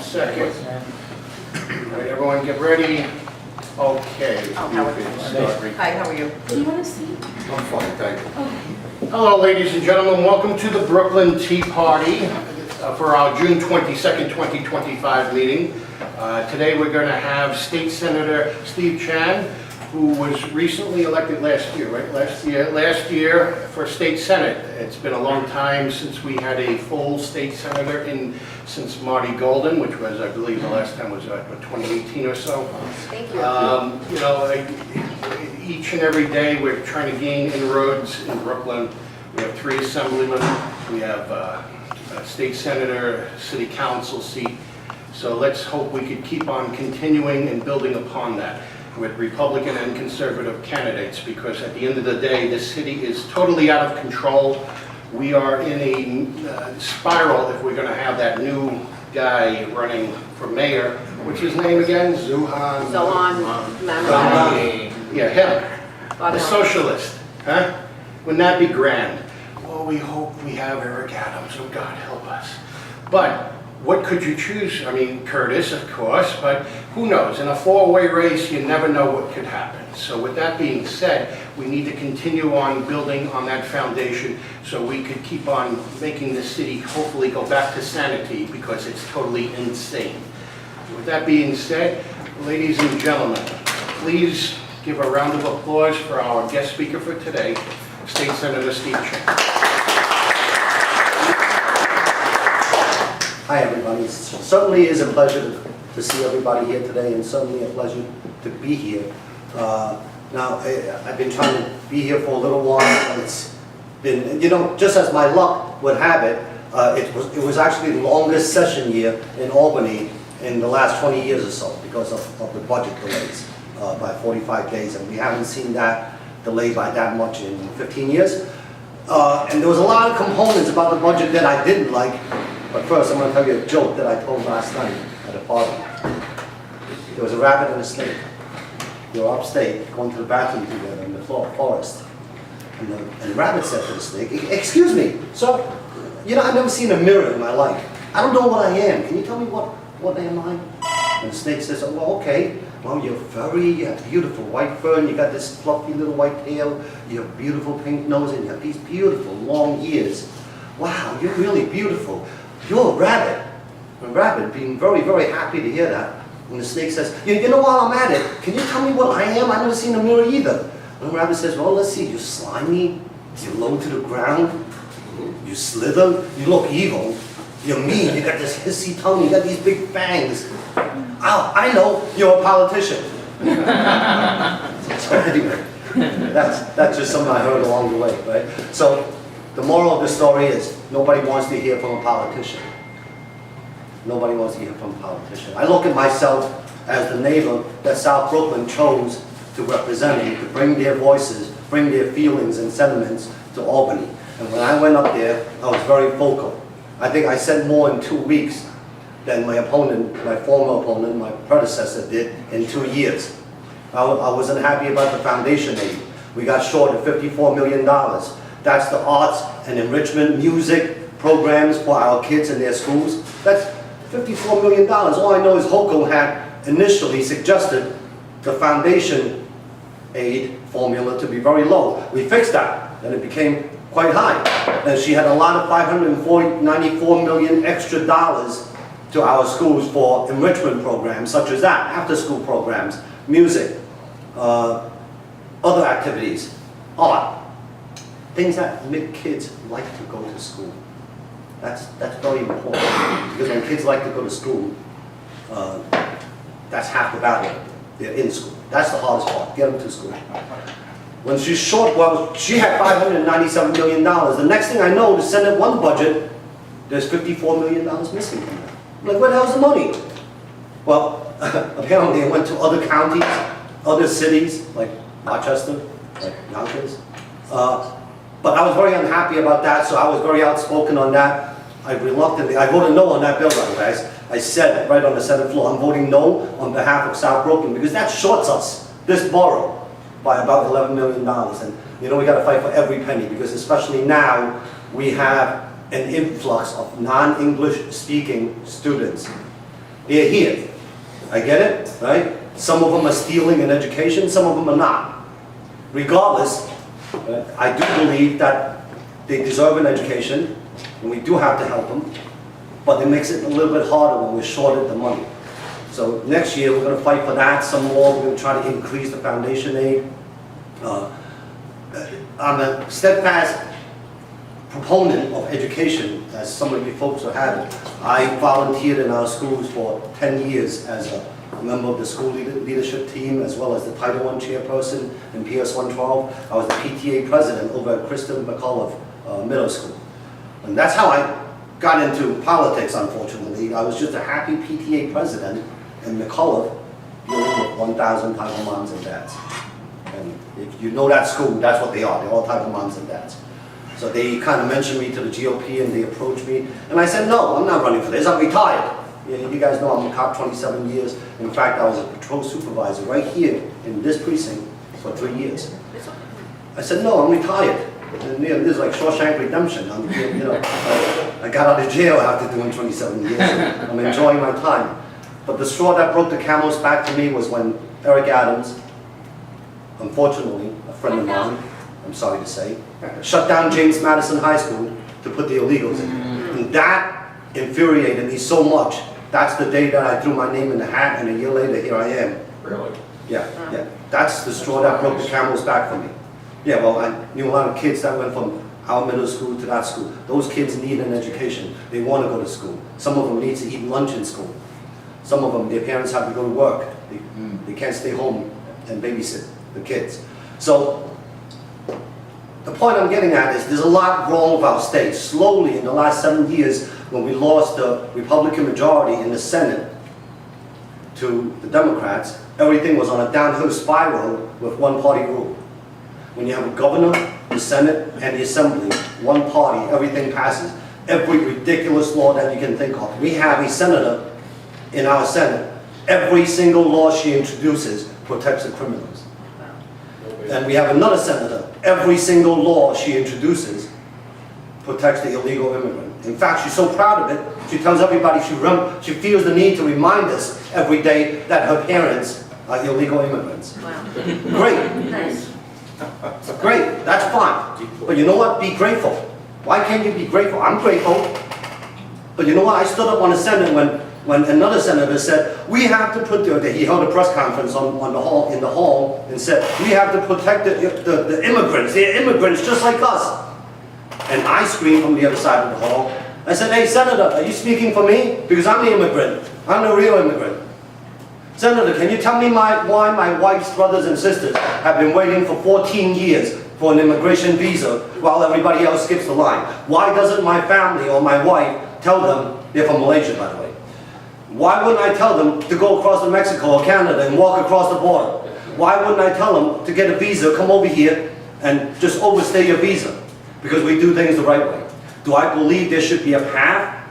second. All right, everyone get ready. Okay. Oh, how are you? You can start. Hi, how are you? Do you want to see? I'm fine, thank you. Okay. Hello, ladies and gentlemen. Welcome to the Brooklyn Tea Party for our June 22nd, 2025 meeting. Today we're going to have State Senator Steve Chan, who was recently elected last year, right? Last year for State Senate. It's been a long time since we had a full state senator since Marty Golden, which was, I believe, the last time was 2018 or so. Thank you. You know, each and every day we're trying to gain inroads in Brooklyn. We have 3 assemblymen, we have a state senator, city council seat. So let's hope we could keep on continuing and building upon that with Republican and conservative candidates, because at the end of the day, this city is totally out of control. We are in a spiral if we're going to have that new guy running for mayor. What's his name again? Zohan Mamdani. Yeah, him. The socialist. Huh? Wouldn't that be grand? Well, we hope we have Eric Adams. Oh, God, help us. But what could you choose? I mean, Curtis, of course, but who knows? In a 4-way race, you never know what could happen. So with that being said, we need to continue on building on that foundation so we could keep on making the city hopefully go back to sanity, because it's totally insane. With that being said, ladies and gentlemen, please give a round of applause for our guest speaker for today, State Senator Steve Chan. Hi everybody, it certainly is a pleasure to see everybody here today, and certainly a pleasure to be here. Now, I've been trying to be here for a little while, and it's been, you know, just as my luck would have it, it was actually the longest session year in Albany in the last 20 years or so, because of the budget delays by 45 days, and we haven't seen that delayed by that much in 15 years. And there was a lot of components about the budget that I didn't like. But first, I'm going to tell you a joke that I told last night at a party. There was a rabbit and a snake. They were upstate, going to the bathroom together in the forest. And the rabbit said to the snake, "Excuse me, sir, you know, I've never seen a mirror in my life. I don't know what I am. Can you tell me what am I?" And the snake says, "Oh, well, okay. Well, you have beautiful white fur, and you got this fluffy little white tail, you have beautiful pink nose, and you have these beautiful long ears. Wow, you're really beautiful. You're a rabbit." The rabbit being very, very happy to hear that. And the snake says, you know, while I'm at it, can you tell me what I am? I've never seen a mirror either. And the rabbit says, "Well, let's see, you're slimy, you're low to the ground, you slither, you look evil, you're mean, you got this hissy tongue, you got these big fangs. Oh, I know, you're a politician." So anyway, that's just something I heard along the way, right? So the moral of the story is, nobody wants to hear from a politician. Nobody wants to hear from a politician. I look at myself as the neighbor that South Brooklyn chose to represent me, to bring their voices, bring their feelings and sentiments to Albany. And when I went up there, I was very vocal. I think I said more in 2 weeks than my opponent, my former opponent, my predecessor did in 2 years. I wasn't happy about the foundation aid. We got short of $54 million. That's the arts and enrichment music programs for our kids in their schools. That's $54 million. All I know is HOCO had initially suggested the foundation aid formula to be very low. We fixed that, and it became quite high. And she had a lot of $94 million extra dollars to our schools for enrichment programs such as that, after-school programs, music, other activities, art. Things that make kids like to go to school. That's very important, because when kids like to go to school, that's half the battle. They're in school. That's the hardest part, get them to school. When she's short, well, she had $597 million. The next thing I know, the Senate 1 budget, there's $54 million missing from that. I'm like, where the hell's the money? Well, apparently it went to other counties, other cities, like Rochester, like Yonkers. But I was very unhappy about that, so I was very outspoken on that. I voted no on that bill, by the way. I said right on the Senate floor, I'm voting no on behalf of South Brooklyn, because that shorts us, this borough, by about $11 million. And you know, we got to fight for every penny, because especially now, we have an influx of non-English speaking students. They're here. I get it, right? Some of them are stealing an education, some of them are not. Regardless, I do believe that they deserve an education, and we do have to help them, but it makes it a little bit harder when we're shorted the money. So next year, we're going to fight for that some more. We're going to try to increase the foundation aid. I'm a steadfast proponent of education, as some of you folks have had it. I volunteered in our schools for 10 years as a member of the school leadership team, as well as the Title I chairperson in PS 112. I was the PTA president over at Kristen McCullough Middle School. And that's how I got into politics, unfortunately. I was just a happy PTA president in McCullough, dealing with 1,000 Title moms and dads. And if you know that school, that's what they are. They're all Title moms and dads. So they kind of mentioned me to the GOP and they approached me. And I said, no, I'm not running for this. I'm retired. You guys know I'm a cop 27 years. In fact, I was a patrol supervisor right here in this precinct for 3 years. I said, no, I'm retired. And, this is like Shawshank Redemption. I got out of jail after doing 27 years. I'm enjoying my time. But the straw that broke the camel's back to me was when Eric Adams, unfortunately, a friend of mine, I'm sorry to say, shut down James Madison High School to put the illegals in. And that infuriated me so much. That's the day that I threw my name in the hat, and a year later, here I am. Really? Yeah. That's the straw that broke the camel's back for me. Yeah, well, I knew a lot of kids that went from our middle school to that school. Those kids need an education. They want to go to school. Some of them need to eat lunch in school. Some of them, their parents have to go to work. They can't stay home and babysit the kids. So, the point I'm getting at is there's a lot wrong with our state. Slowly, in the last 7 years, when we lost the Republican majority in the Senate to the Democrats, everything was on a downhill spiral with one-party rule. When you have a governor, the Senate, and the Assembly, one party, everything passes. Every ridiculous law that you can think of. We have a senator in our Senate. Every single law she introduces protects the criminals. And we have another senator. Every single law she introduces protects the illegal immigrant. In fact, she's so proud of it, she tells everybody she feels the need to remind us every day that her parents are illegal immigrants. Wow. Great. Nice. Great, that's fine. But you know what? Be grateful. Why can't you be grateful? I'm grateful. But you know what? I stood up on the Senate when another senator said, we have to put, he held a press conference in the hall and said, we have to protect the immigrants. They're immigrants just like us. And I screamed from the other side of the hall. I said, hey, Senator, are you speaking for me? Because I'm the immigrant. I'm the real immigrant. Senator, can you tell me why my wife's brothers and sisters have been waiting for 14 years for an immigration visa while everybody else skips the line? Why doesn't my family or my wife tell them, they're from Malaysia, by the way, why wouldn't I tell them to go across to Mexico or Canada and walk across the border? Why wouldn't I tell them to get a visa, come over here, and just overstay your visa? Because we do things the right way. Do I believe there should be a path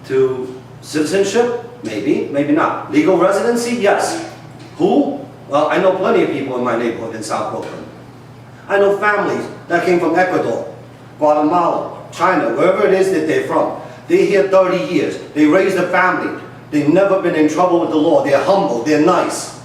to citizenship? Maybe, maybe not. Legal residency? Yes. Who? Well, I know plenty of people in my neighborhood in South Brooklyn. I know families that came from Ecuador, Guatemala, China, wherever it is that they're from. They're here 30 years. They raised a family. They've never been in trouble with the law. They're humble. They're nice.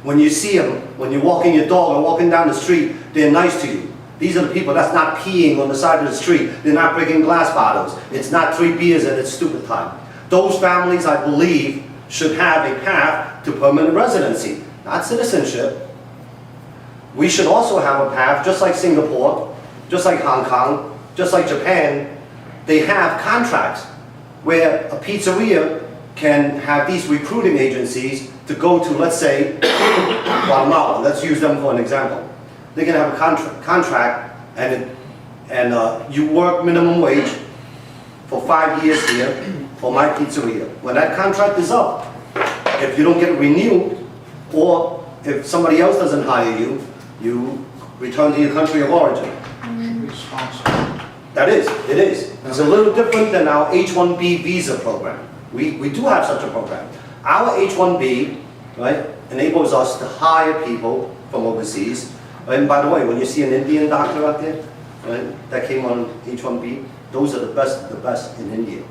When you see them, when you're walking your dog or walking down the street, they're nice to you. These are the people that's not peeing on the side of the street. They're not breaking glass bottles. It's not 3 beers and it's stupid time. Those families, I believe, should have a path to permanent residency, not citizenship. We should also have a path, just like Singapore, just like Hong Kong, just like Japan. They have contracts where a pizzeria can have these recruiting agencies to go to, let's say, Guatemala. Let's use them for an example. They can have a contract and you work minimum wage for 5 years here for my pizzeria. When that contract is up, if you don't get renewed, or if somebody else doesn't hire you, you return to your country of origin. That is, it is. It's a little different than our H-1B visa program. We do have such a program. Our H-1B, right, enables us to hire people from overseas. And by the way, when you see an Indian doctor out there, right, that came on H-1B, those are the best in India.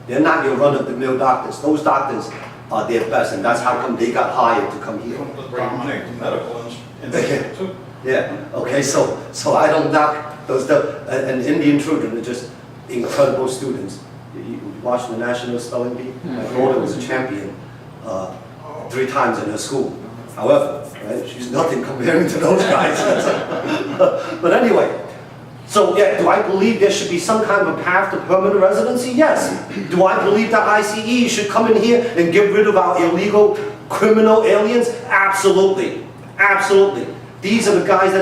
They're not your run-of-the-mill doctors. Those doctors their best, and that's how come they got hired to come here. Dominate medical institute too. Yeah, okay, so I don't knock those, and Indian children are just incredible students. You watch the National Spelling Bee? My daughter was a champion 3 times in her school. However, right, she's nothing comparing to those guys. But anyway, so yeah, do I believe there should be some kind of a path to permanent residency? Yes. Do I believe that ICE should come in here and get rid of our illegal criminal aliens? Absolutely. Absolutely. These are the guys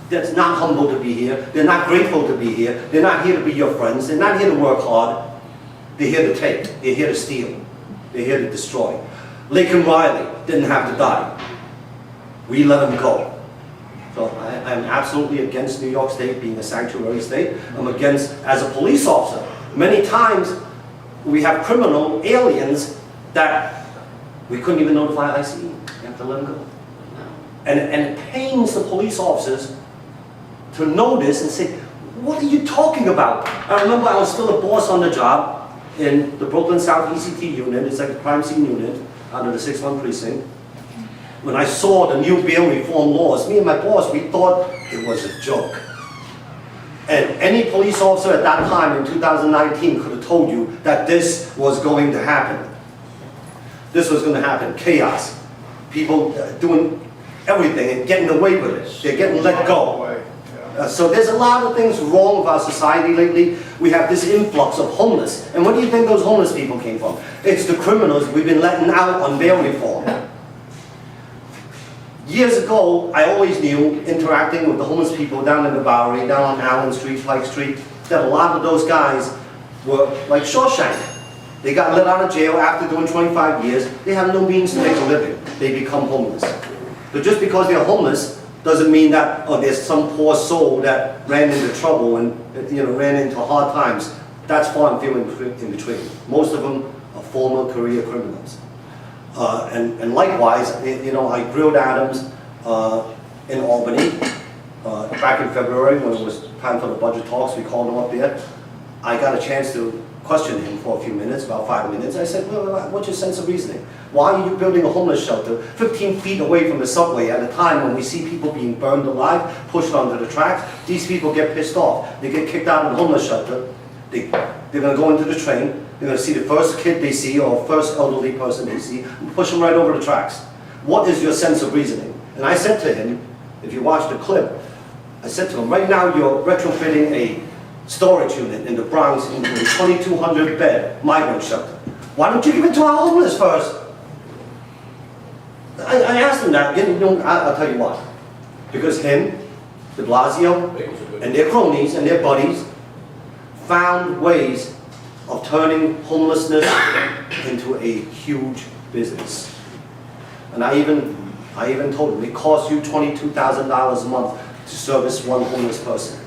that's not humble to be here. They're not grateful to be here. They're not here to be your friends. They're not here to work hard. They're here to take. They're here to steal. They're here to destroy. Lincoln Riley didn't have to die. We let him go. So I'm absolutely against New York State being a sanctuary state. I'm against, as a police officer, many times we have criminal aliens that we couldn't even notify ICE. You have to let them go. And it pains the police officers to notice and say, what are you talking about? I remember I was still a boss on the job in the Brooklyn South ECT unit. It's like a crime scene unit under the 6-1 precinct. When I saw the new bail reform laws, me and my boss, we thought it was a joke. And any police officer at that time in 2019 could have told you that this was going to happen. This was going to happen. Chaos. People doing everything and getting away with it. They're getting let go. So there's a lot of things wrong with our society lately. We have this influx of homeless. And where do you think those homeless people came from? It's the criminals we've been letting out on bail reform. Years ago, I always knew, interacting with the homeless people down in the Bowery, down on Allen Street, Pike Street, that a lot of those guys were like Shawshank. They got let out of jail after doing 25 years. They have no means to make a living. They become homeless. But just because they're homeless doesn't mean that there's some poor soul that ran into trouble and ran into hard times. That's far and few in between. Most of them are former career criminals. And likewise, I grilled Adams in Albany back in February when it was time for the budget talks. We called him up there. I got a chance to question him for a few minutes, about 5 minutes. I said, well, what's your sense of reasoning? Why are you building a homeless shelter 15 feet away from the subway at a time when we see people being burned alive, pushed onto the tracks? These people get pissed off. They get kicked out of the homeless shelter. They're going to go into the train. They're going to see the first kid they see or first elderly person they see and push them right over the tracks. What is your sense of reasoning? And I said to him, if you watch the clip, I said to him, right now you're retrofitting a storage unit in the Bronx into a 2,200 bed migrant shelter. Why don't you give it to our homeless first? I asked him that. I'll tell you why. Because him, de Blasio, and their cronies and their buddies found ways of turning homelessness into a huge business. And I even told him, it costs you $22,000 a month to service one homeless person.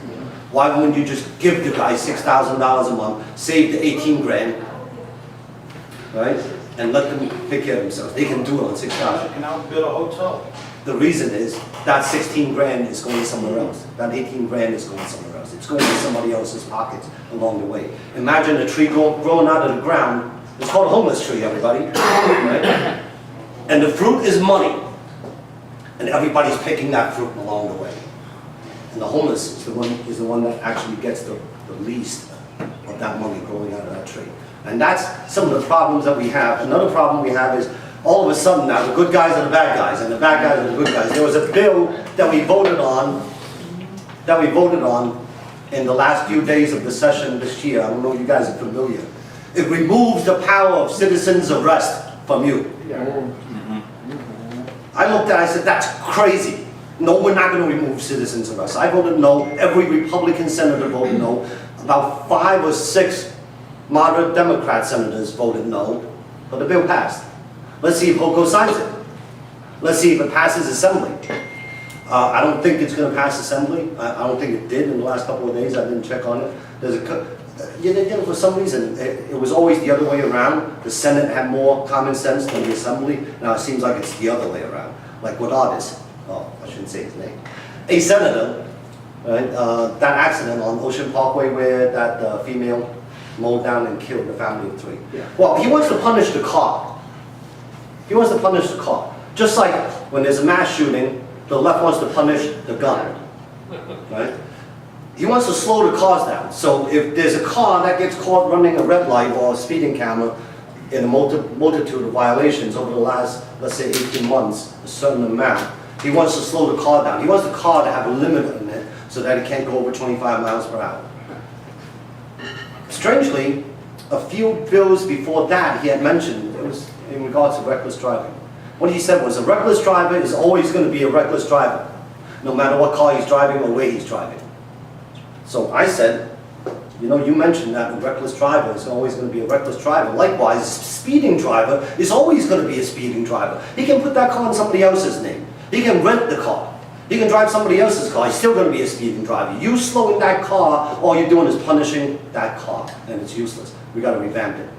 Why wouldn't you just give the guy $6,000 a month, save the 18 grand, right? And let them take care of themselves. They can do it on $6,000. You can outbid a hotel. The reason is that 16 grand is going somewhere else. That 18 grand is going somewhere else. It's going to somebody else's pockets along the way. Imagine a tree growing out of the ground. It's called a homeless tree, everybody. Right? And the fruit is money. And everybody's picking that fruit along the way. And the homeless is the one that actually gets the least of that money growing out of that tree. And that's some of the problems that we have. Another problem we have is all of a sudden now the good guys are the bad guys and the bad guys are the good guys. There was a bill that we voted on in the last few days of the session this year. I don't know if you guys are familiar. It removes the power of citizens' arrest from you. I looked at it, I said, that's crazy. No, we're not going to remove citizens' arrest. I voted no. Every Republican senator voted no. About 5 or 6 moderate Democrat senators voted no. But the bill passed. Let's see if HOCO signs it. Let's see if it passes Assembly. I don't think it's going to pass Assembly. I don't think it did in the last couple of days. I didn't check on it. For some reason, it was always the other way around. The Senate had more common sense than the Assembly. Now it seems like it's the other way around. Like with Otis. Oh, I shouldn't say his name. A senator, right, that accident on Ocean Parkway where that female mowed down and killed the family of 3. Yeah. Well, he wants to punish the car. He wants to punish the car. Just like when there's a mass shooting, the left wants to punish the gun, right? He wants to slow the cars down. So if there's a car that gets caught running a red light or a speeding camera in a multitude of violations over the last, let's say, 18 months, a certain amount, he wants to slow the car down. He wants the car to have a limit in it so that it can't go over 25 miles per hour. Strangely, a few bills before that he had mentioned, it was in regards to reckless driving. What he said was a reckless driver is always going to be a reckless driver, no matter what car he's driving or where he's driving. So I said, you know, you mentioned that a reckless driver is always going to be a reckless driver. Likewise, a speeding driver is always going to be a speeding driver. He can put that car in somebody else's name. He can rent the car. He can drive somebody else's car. He's still going to be a speeding driver. You slowing that car, all you're doing is punishing that car, and it's useless. We got to revamp it.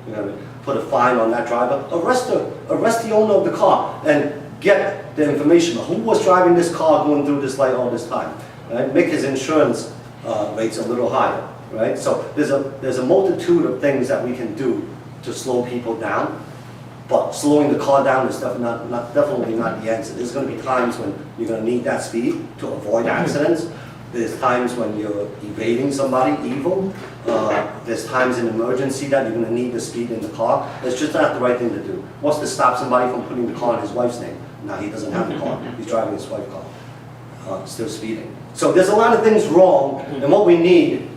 We got to put a fine on that driver. Arrest the owner of the car, and get the information of who was driving this car going through this light all this time. Right? Make his insurance rates a little higher. Right? So there's a multitude of things that we can do to slow people down. But slowing the car down is definitely not the answer. There's going to be times when you're going to need that speed to avoid accidents. There's times when you're evading somebody evil. There's times in emergency that you're going to need the speed in the car. It's just not the right thing to do. What's to stop somebody from putting the car in his wife's name? Now he doesn't have the car. He's driving his wife's car. Still speeding. So there's a lot of things wrong, and what we need,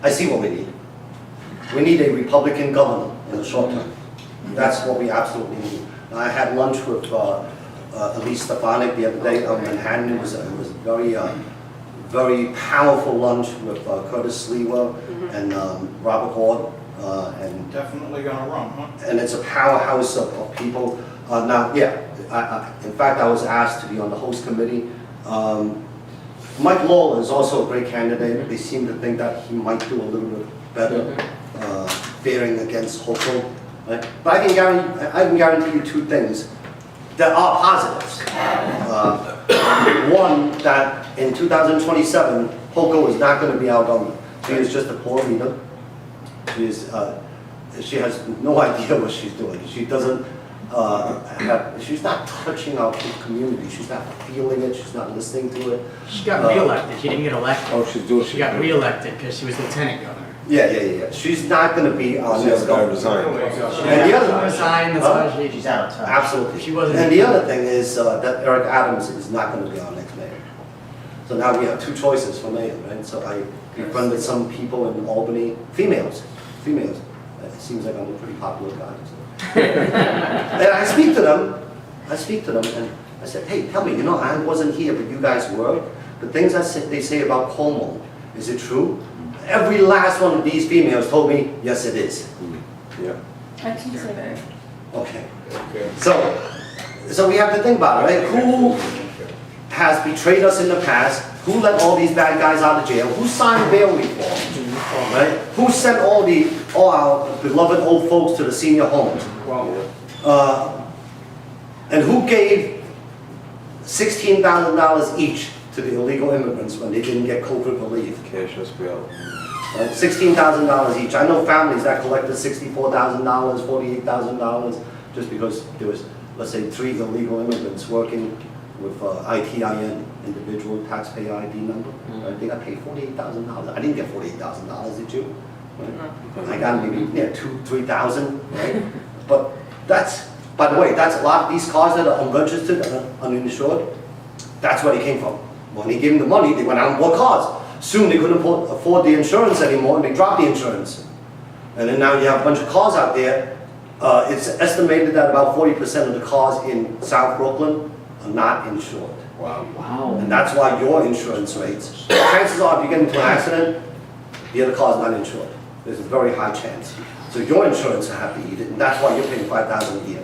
I see what we need. We need a Republican governor in the short term. That's what we absolutely need. I had lunch with Elise Stefanik the other day out in Manhattan. It was a very powerful lunch with Curtis Sliwa and Robert Hord. And Definitely gonna run, huh? and it's a powerhouse of people. Now, yeah, in fact, I was asked to be on the host committee. Mike Lawler is also a great candidate. They seem to think that he might do a little bit better, faring against Hochul. Right? But I can guarantee you two things that are positives. One, that in 2027, Hochul is not going to be outdone. She is just a poor leader. She has no idea what she's doing. She doesn't she's not touching our community. She's not feeling it. She's not listening to it. She got reelected. She didn't get elected. Oh, she's doing. She got reelected because she was lieutenant governor. Yeah. She's not going to be on this She's got to government. resign. And the She other, resigned. That's why she- She's out of touch. absolutely. She wasn't- And the other thing is that Eric Adams is not going to be our next mayor. So now we have two choices for mayor, right? So I befriended some people in Albany, females. It seems like I'm a pretty popular guy. So. And I speak to them, and I said, hey, tell me, you know, I wasn't here, but you guys were. The things they say about Cuomo, is it true? Every last one of these females told me, yes, it is. Yeah. I can say that. Okay. Okay. So we have to think about it, right? Who has betrayed us in the past? Who let all these bad guys out of jail? Who signed bail reform? Right? Who sent all our beloved old folks to the senior homes? And who gave $16,000 each to the illegal immigrants when they didn't get COVID relief? Cashless bill. Right? $16,000 each. I know families that collected $64,000, $48,000 just because there was, let's say, 3 illegal immigrants working with ITIN, individual taxpayer ID number. Right? They got paid $48,000. I didn't get $48,000, did you? Right? I got maybe $2,000, $3,000, right? But that's, by the way, that's a lot of these cars that are unregistered and uninsured. That's where they came from. When he gave them the money, they went out and bought cars. Soon they couldn't afford the insurance anymore, and they dropped the insurance. And then now you have a bunch of cars out there. It's estimated that about 40% of the cars in South Brooklyn are not insured. Wow. And that's why your insurance rates, chances are if you get into an accident, the other car's not insured. There's a very high chance. So your insurance will have to eat it, and that's why you're paying $5,000 a year.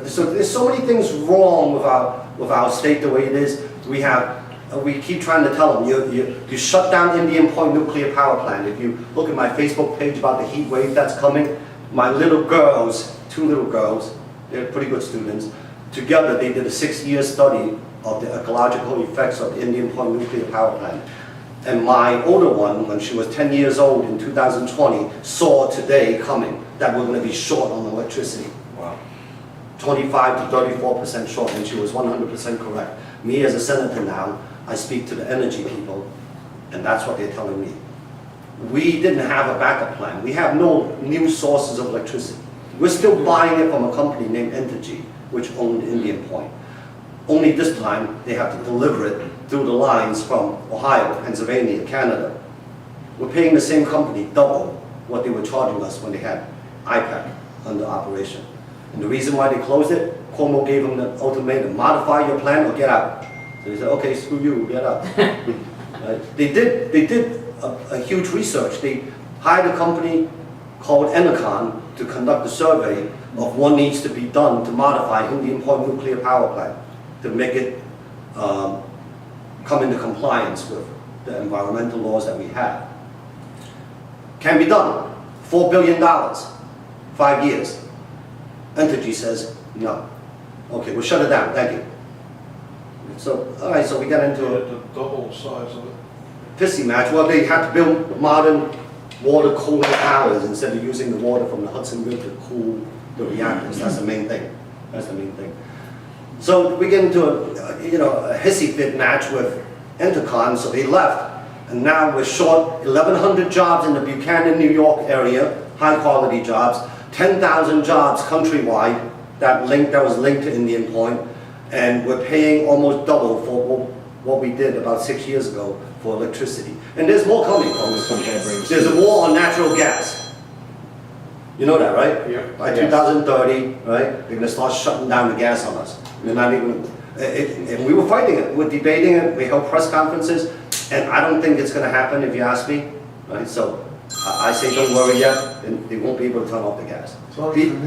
So there's so many things wrong with our state the way it is. We keep trying to tell them, you shut down Indian Point nuclear power plant. If you look at my Facebook page about the heat wave that's coming, my little girls, 2 little girls, they're pretty good students, together they did a 6-year study of the ecological effects of the Indian Point nuclear power plant. And my older one, when she was 10 years old in 2020, saw today coming that we're going to be short on electricity. Wow. 25 to 34% short, and she was 100% correct. Me as a senator now, I speak to the energy people, and that's what they're telling me. We didn't have a backup plan. We have no new sources of electricity. We're still buying it from a company named Entergy, which owned Indian Point. Only this time, they have to deliver it through the lines from Ohio, Pennsylvania, Canada. We're paying the same company double what they were charging us when they had IPAC under operation. And the reason why they closed it, Cuomo gave them the ultimatum, modify your plan or get out. So they said, okay, screw you, get out. Right? They did a huge research. They hired a company called Enercon to conduct a survey of what needs to be done to modify Indian Point nuclear power plant to make it come into compliance with the environmental laws that we have. Can be done. $4 billion, 5 years. Entergy says, no. Okay, we'll shut it down, thank you. So, all right, so we got into a The double size of it. pissy match. Well, they had to build modern water cooling towers instead of using the water from the Hudson River to cool the reactors. That's the main thing. That's the main thing. So we get into a hissy fit match with Entercon, so they left. And now we're short 1,100 jobs in the Buchanan, New York area, high quality jobs, 10,000 jobs countrywide that was linked to Indian Point, and we're paying almost double for what we did about 6 years ago for electricity. And there's more coming from this. There's a war on natural gas. You know that, right? Yeah. By 2030, right, they're gonna start shutting down the gas on us. They're not even, and we were fighting it, we're debating it, we held press conferences, and I don't think it's gonna happen if you ask me, right? So I say don't worry yet, and they won't be able to turn off the gas.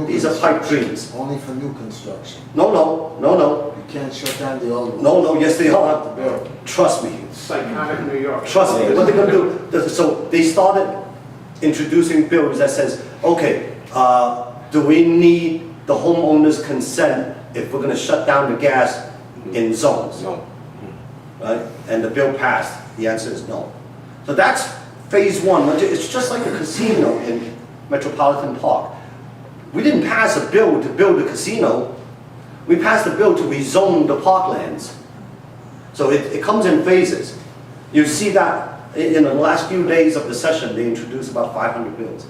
These are pipe dreams. Only for new construction. No. You can't shut down the old one. No, yes they Have are. to build. Trust me. Psychotic New York. Trust me, what they're gonna do, so they started introducing bills that says, okay, do we need the homeowner's consent if we're gonna shut down the gas in zones? No. Right? And the bill passed, the answer is no. So that's phase one. It's just like a casino in Metropolitan Park. We didn't pass a bill to build a casino, we passed a bill to rezone the parklands. So it comes in phases. You see that in the last few days of the session, they introduced about 500 bills.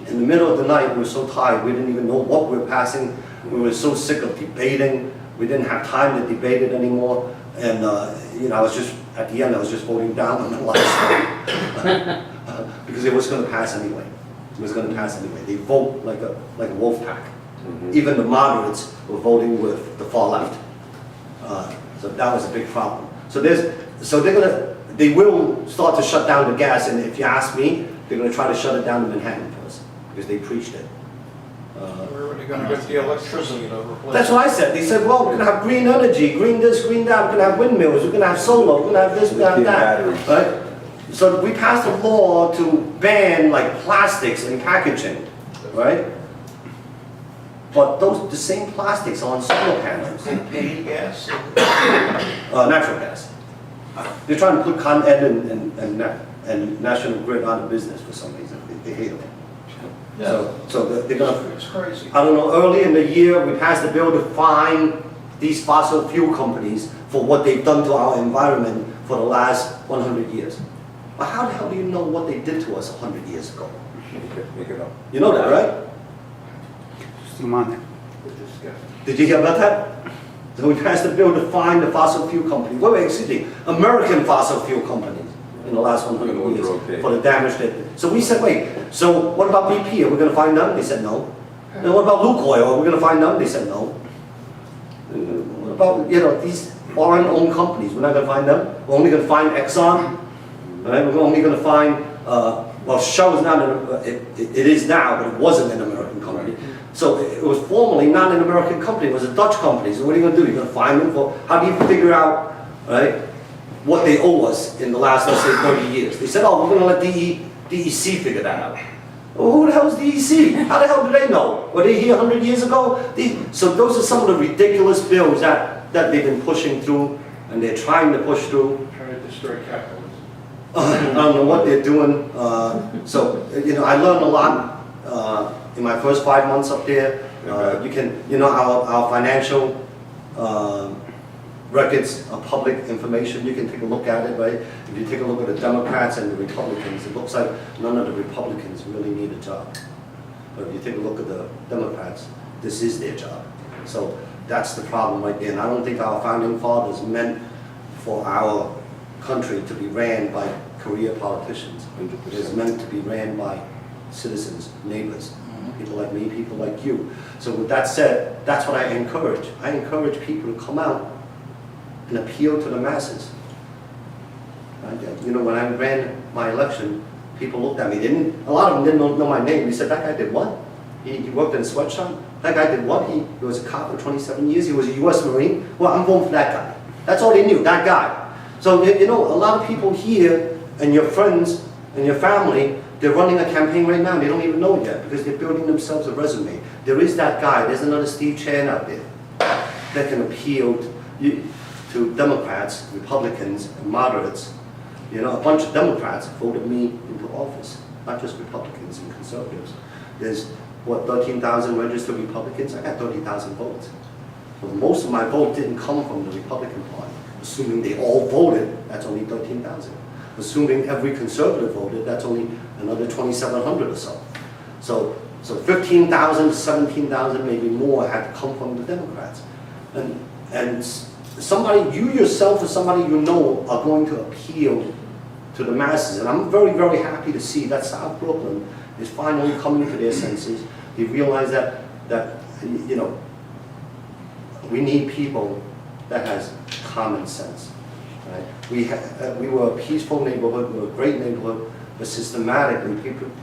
In the middle of the night, we were so tired, we didn't even know what we were passing. We were so sick of debating. We didn't have time to debate it anymore. And I was just, at the end, I was just voting down on the last one. Because it was going to pass anyway. It was going to pass anyway. They vote like a wolf pack. Even the moderates were voting with the far left. So that was a big problem. So they will start to shut down the gas, and if you ask me, they're going to try to shut it down in Manhattan first, because they preached it. Where are they gonna get the electricity to replace? That's what I said. They said, well, we're going to have green energy, green this, green that, we're going to have windmills, we're going to have solar, we're going to have this, we're going to have that. Right? So we passed a law to ban like plastics in packaging, right? But the same plastics are on solar panels. They pay gas? Natural gas. They're trying to put Con Ed and National Grid out of business for some reason. They hate them. So they're gonna, It's crazy. I don't know, early in the year, we passed a bill to fine these fossil fuel companies for what they've done to our environment for the last 100 years. But how the hell do you know what they did to us 100 years ago? Make it up. You know that, right? Did you hear about that? So we passed a bill to fine the fossil fuel companies, excuse me, American fossil fuel companies in the last 100 years for the damage that. So we said, wait, so what about BP? Are we going to find them? They said no. Then what about Lukoil? Are we going to find them? They said no. What about, these foreign-owned companies? We're not going to find them. We're only going to find Exxon. Right? We're only going to find, Shell is not, it is now, but it wasn't an American company. So it was formerly not an American company, it was a Dutch company. So what are you going to do? You're going to fine them for, how do you figure out, right, what they owe us in the last, let's say, 30 years? They said, oh, we're going to let DEC figure that out. Well, who the hell is DEC? How the hell do they know? Were they here 100 years ago? So those are some of the ridiculous bills that they've been pushing through, and they're trying to push through. Trying to destroy capitalism. I don't know what they're doing. So, I learned a lot in my first 5 months up there. You can, our financial records are public information. You can take a look at it, right? If you take a look at the Democrats and the Republicans, it looks like none of the Republicans really need a job. But if you take a look at the Democrats, this is their job. So that's the problem right there. And I don't think our founding fathers meant for our country to be ran by career politicians. It is meant to be ran by citizens, neighbors, people like me, people like you. So with that said, that's what I encourage. I encourage people to come out and appeal to the masses. When I ran my election, people looked at me. A lot of them didn't know my name. They said, that guy did what? He worked in a sweatshop? That guy did what? He was a cop for 27 years. He was a U.S. Marine. Well, I'm voting for that guy. That's all they knew, that guy. So, a lot of people here, and your friends, and your family, they're running a campaign right now. They don't even know it yet because they're building themselves a resume. There is that guy. There's another Steve Chan out there that can appeal to Democrats, Republicans, and moderates. A bunch of Democrats voted me into office, not just Republicans and conservatives. There's, 13,000 registered Republicans? I got 30,000 votes. Well, most of my vote didn't come from the Republican Party. Assuming they all voted, that's only 13,000. Assuming every conservative voted, that's only another 2,700 or so. So 15,000 to 17,000, maybe more, had to come from the Democrats. And somebody, you yourself or somebody you know, are going to appeal to the masses. And I'm very, very happy to see that South Brooklyn is finally coming to their senses. They realize that we need people that has common sense. Right? We were a peaceful neighborhood, we were a great neighborhood, but systematically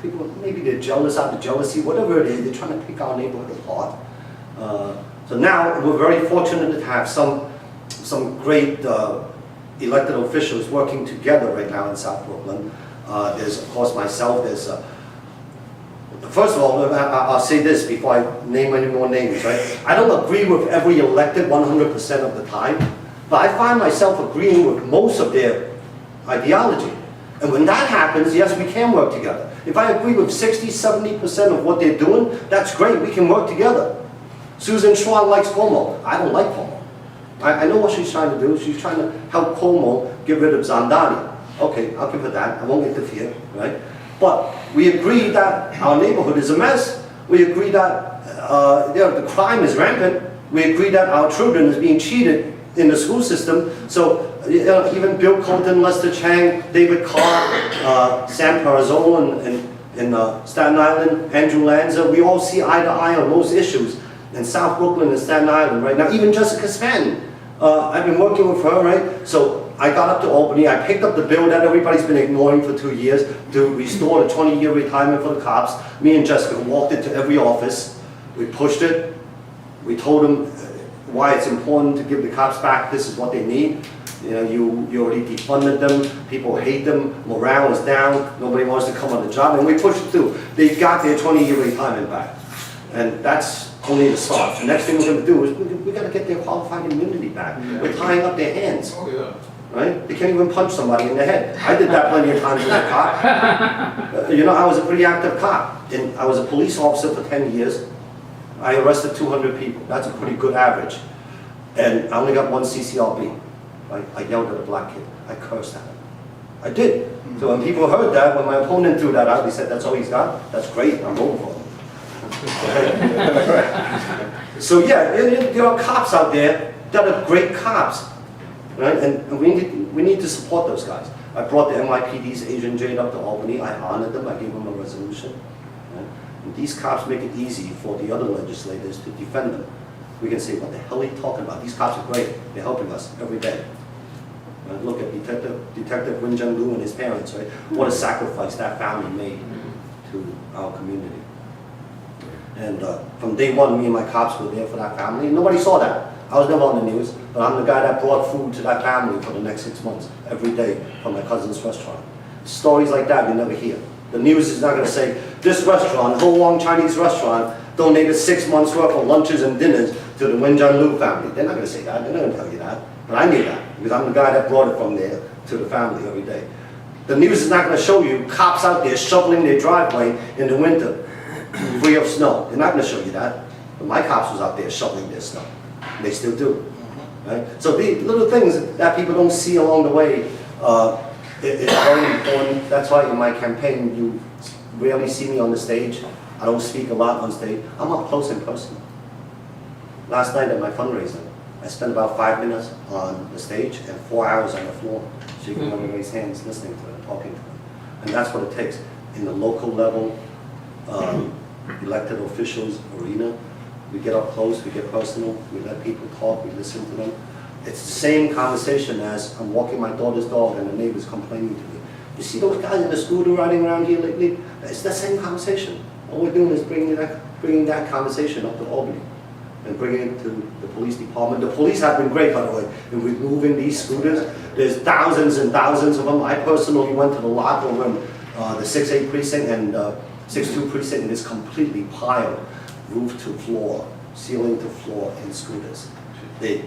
people maybe they're jealous out of jealousy, whatever it is, they're trying to pick our neighborhood apart. So now we're very fortunate to have some great elected officials working together right now in South Brooklyn. There's of course myself, there's first of all, I'll say this before I name any more names, right? I don't agree with every elected 100% of the time, but I find myself agreeing with most of their ideology. And when that happens, yes, we can work together. If I agree with 60-70% of what they're doing, that's great, we can work together. Susan Schwab likes Cuomo. I don't like Cuomo. I know what she's trying to do. She's trying to help Cuomo get rid of Zandani. Okay, I'll give her that. I won't interfere, right? But we agree that our neighborhood is a mess. We agree that the crime is rampant. We agree that our children is being cheated in the school system. So even Bill Clinton, Lester Chang, David Carr, Sam Parazzolo in Staten Island, Andrew Lanza, we all see eye to eye on most issues. In South Brooklyn and Staten Island right now, even Jessica Spanton, I've been working with her, right? So I got up to Albany, I picked up the bill that everybody's been ignoring for 2 years to restore the 20-year retirement for the cops. Me and Jessica walked into every office, we pushed it, we told them why it's important to give the cops back, this is what they need. You already defunded them, people hate them, morale is down, nobody wants to come on the job, and we pushed it through. They got their 20-year retirement back. And that's only the start. The next thing we're going to do is we got to get their qualified immunity back. Yeah. We're tying up their hands. Oh, yeah. Right? They can't even punch somebody in the head. I did that plenty of times as a cop. I was a pretty active cop. And I was a police officer for 10 years. I arrested 200 people. That's a pretty good average. And I only got one CCRB. I yelled at a black kid. I cursed at him. I did. So when people heard that, when my opponent threw that out, they said, that's all he's got? That's great. I'm voting for him. So yeah, there are cops out there that are great cops, right? And we need to support those guys. I brought the NYPD's Agent Jade up to Albany. I honored them. I gave them a resolution. Right? And these cops make it easy for the other legislators to defend them. We can say, what the hell are you talking about? These cops are great. They're helping us every day. Right? Look at Detective Win Jung Lu and his parents. Right? What a sacrifice that family made to our community. And from day one, me and my cops were there for that family. And nobody saw that. I was never on the news, but I'm the guy that brought food to that family for the next 6 months, every day, from my cousin's restaurant. Stories like that you never hear. The news is not going to say, this restaurant, Ho Wong Chinese restaurant, donated 6 months worth of lunches and dinners to the Win Jung Lu family. They're not going to say that. They're not going to tell you that. But I knew that, because I'm the guy that brought it from there to the family every day. The news is not gonna show you cops out there shoveling their driveway in the winter, free of snow. They're not gonna show you that. But my cops was out there shoveling their snow. They still do. Right? So the little things that people don't see along the way, it's very important. That's why in my campaign, you rarely see me on the stage. I don't speak a lot on stage. I'm up close and personal. Last night at my fundraiser, I spent about 5 minutes on the stage and 4 hours on the floor, shaking everybody's hands, listening to them, talking to them. And that's what it takes. In the local level, elected officials arena, we get up close, we get personal, we let people talk, we listen to them. It's the same conversation as I'm walking my daughter's dog and the neighbor's complaining to me. You see those guys in the scooter riding around here lately? It's the same conversation. All we're doing is bringing that conversation up to Albany and bringing it to the police department. The police have been great, by the way, in removing these scooters. There's thousands and thousands of them. I personally went to the locker room, the 6-8 precinct and 6-2 precinct, and it's completely piled, roof to floor, ceiling to floor in scooters. They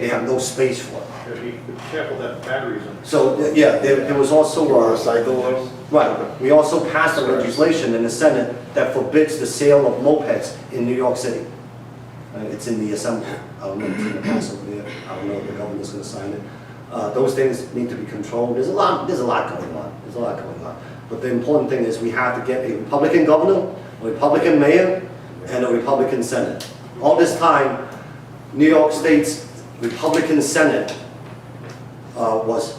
have no space for it. Be careful that batteries in. So, yeah, there was also, Motorcycles. right, we also passed a legislation in the Senate that forbids the sale of mopeds in New York City. It's in the assembly. I don't know if it's going to pass over there. I don't know if the governor's going to sign it. Those things need to be controlled. There's a lot going on. There's a lot going on. But the important thing is we have to get a Republican governor, a Republican mayor, and a Republican Senate. All this time, New York State's Republican Senate was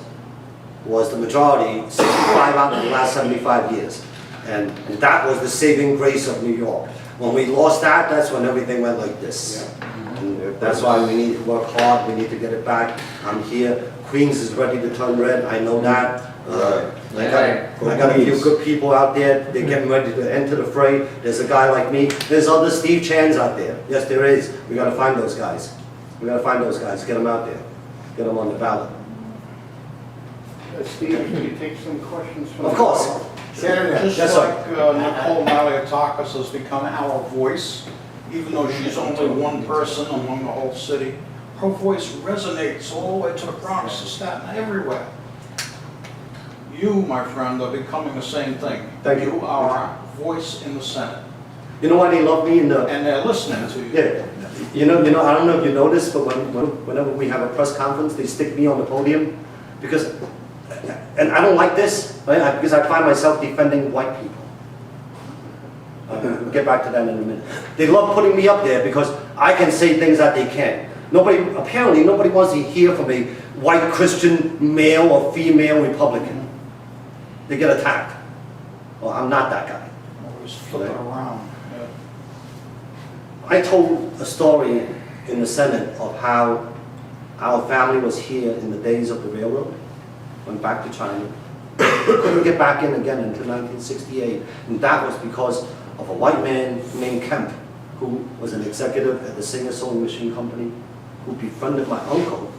the majority 65 out of the last 75 years. And that was the saving grace of New York. When we lost that, that's when everything went like this. And that's why we need to work hard, we need to get it back. I'm here, Queens is ready to turn red, I know that. I got a few good people out there, they're getting ready to enter the fray. There's a guy like me, there's other Steve Chans out there. Yes, there is. We gotta find those guys. We gotta find those guys, get them out there, get them on the ballot. Steve, can you take some questions from? Of course. Just Yes, like sir. Nicole Malliotakis has become our voice, even though she's only one person among the whole city, her voice resonates all the way to the Bronx, to Staten, everywhere. You, my friend, are becoming the same thing. Thank you. You are our voice in the Senate, You know why they love me in the... and they're listening to you. Yeah, you know, I don't know if you noticed, but whenever we have a press conference, they stick me on the podium because, and I don't like this, right? Because I find myself defending white people. We'll get back to that in a minute. They love putting me up there because I can say things that they can't. Apparently nobody wants to hear from a white Christian male or female Republican. They get attacked. Well, I'm not that guy. Always flip it around. Yeah. I told a story in the Senate of how our family was here in the days of the railroad, went back to China, couldn't get back in again until 1968, and that was because of a white man named Kemp, who was an executive at the Singer Sewing Machine Company, who befriended my uncle,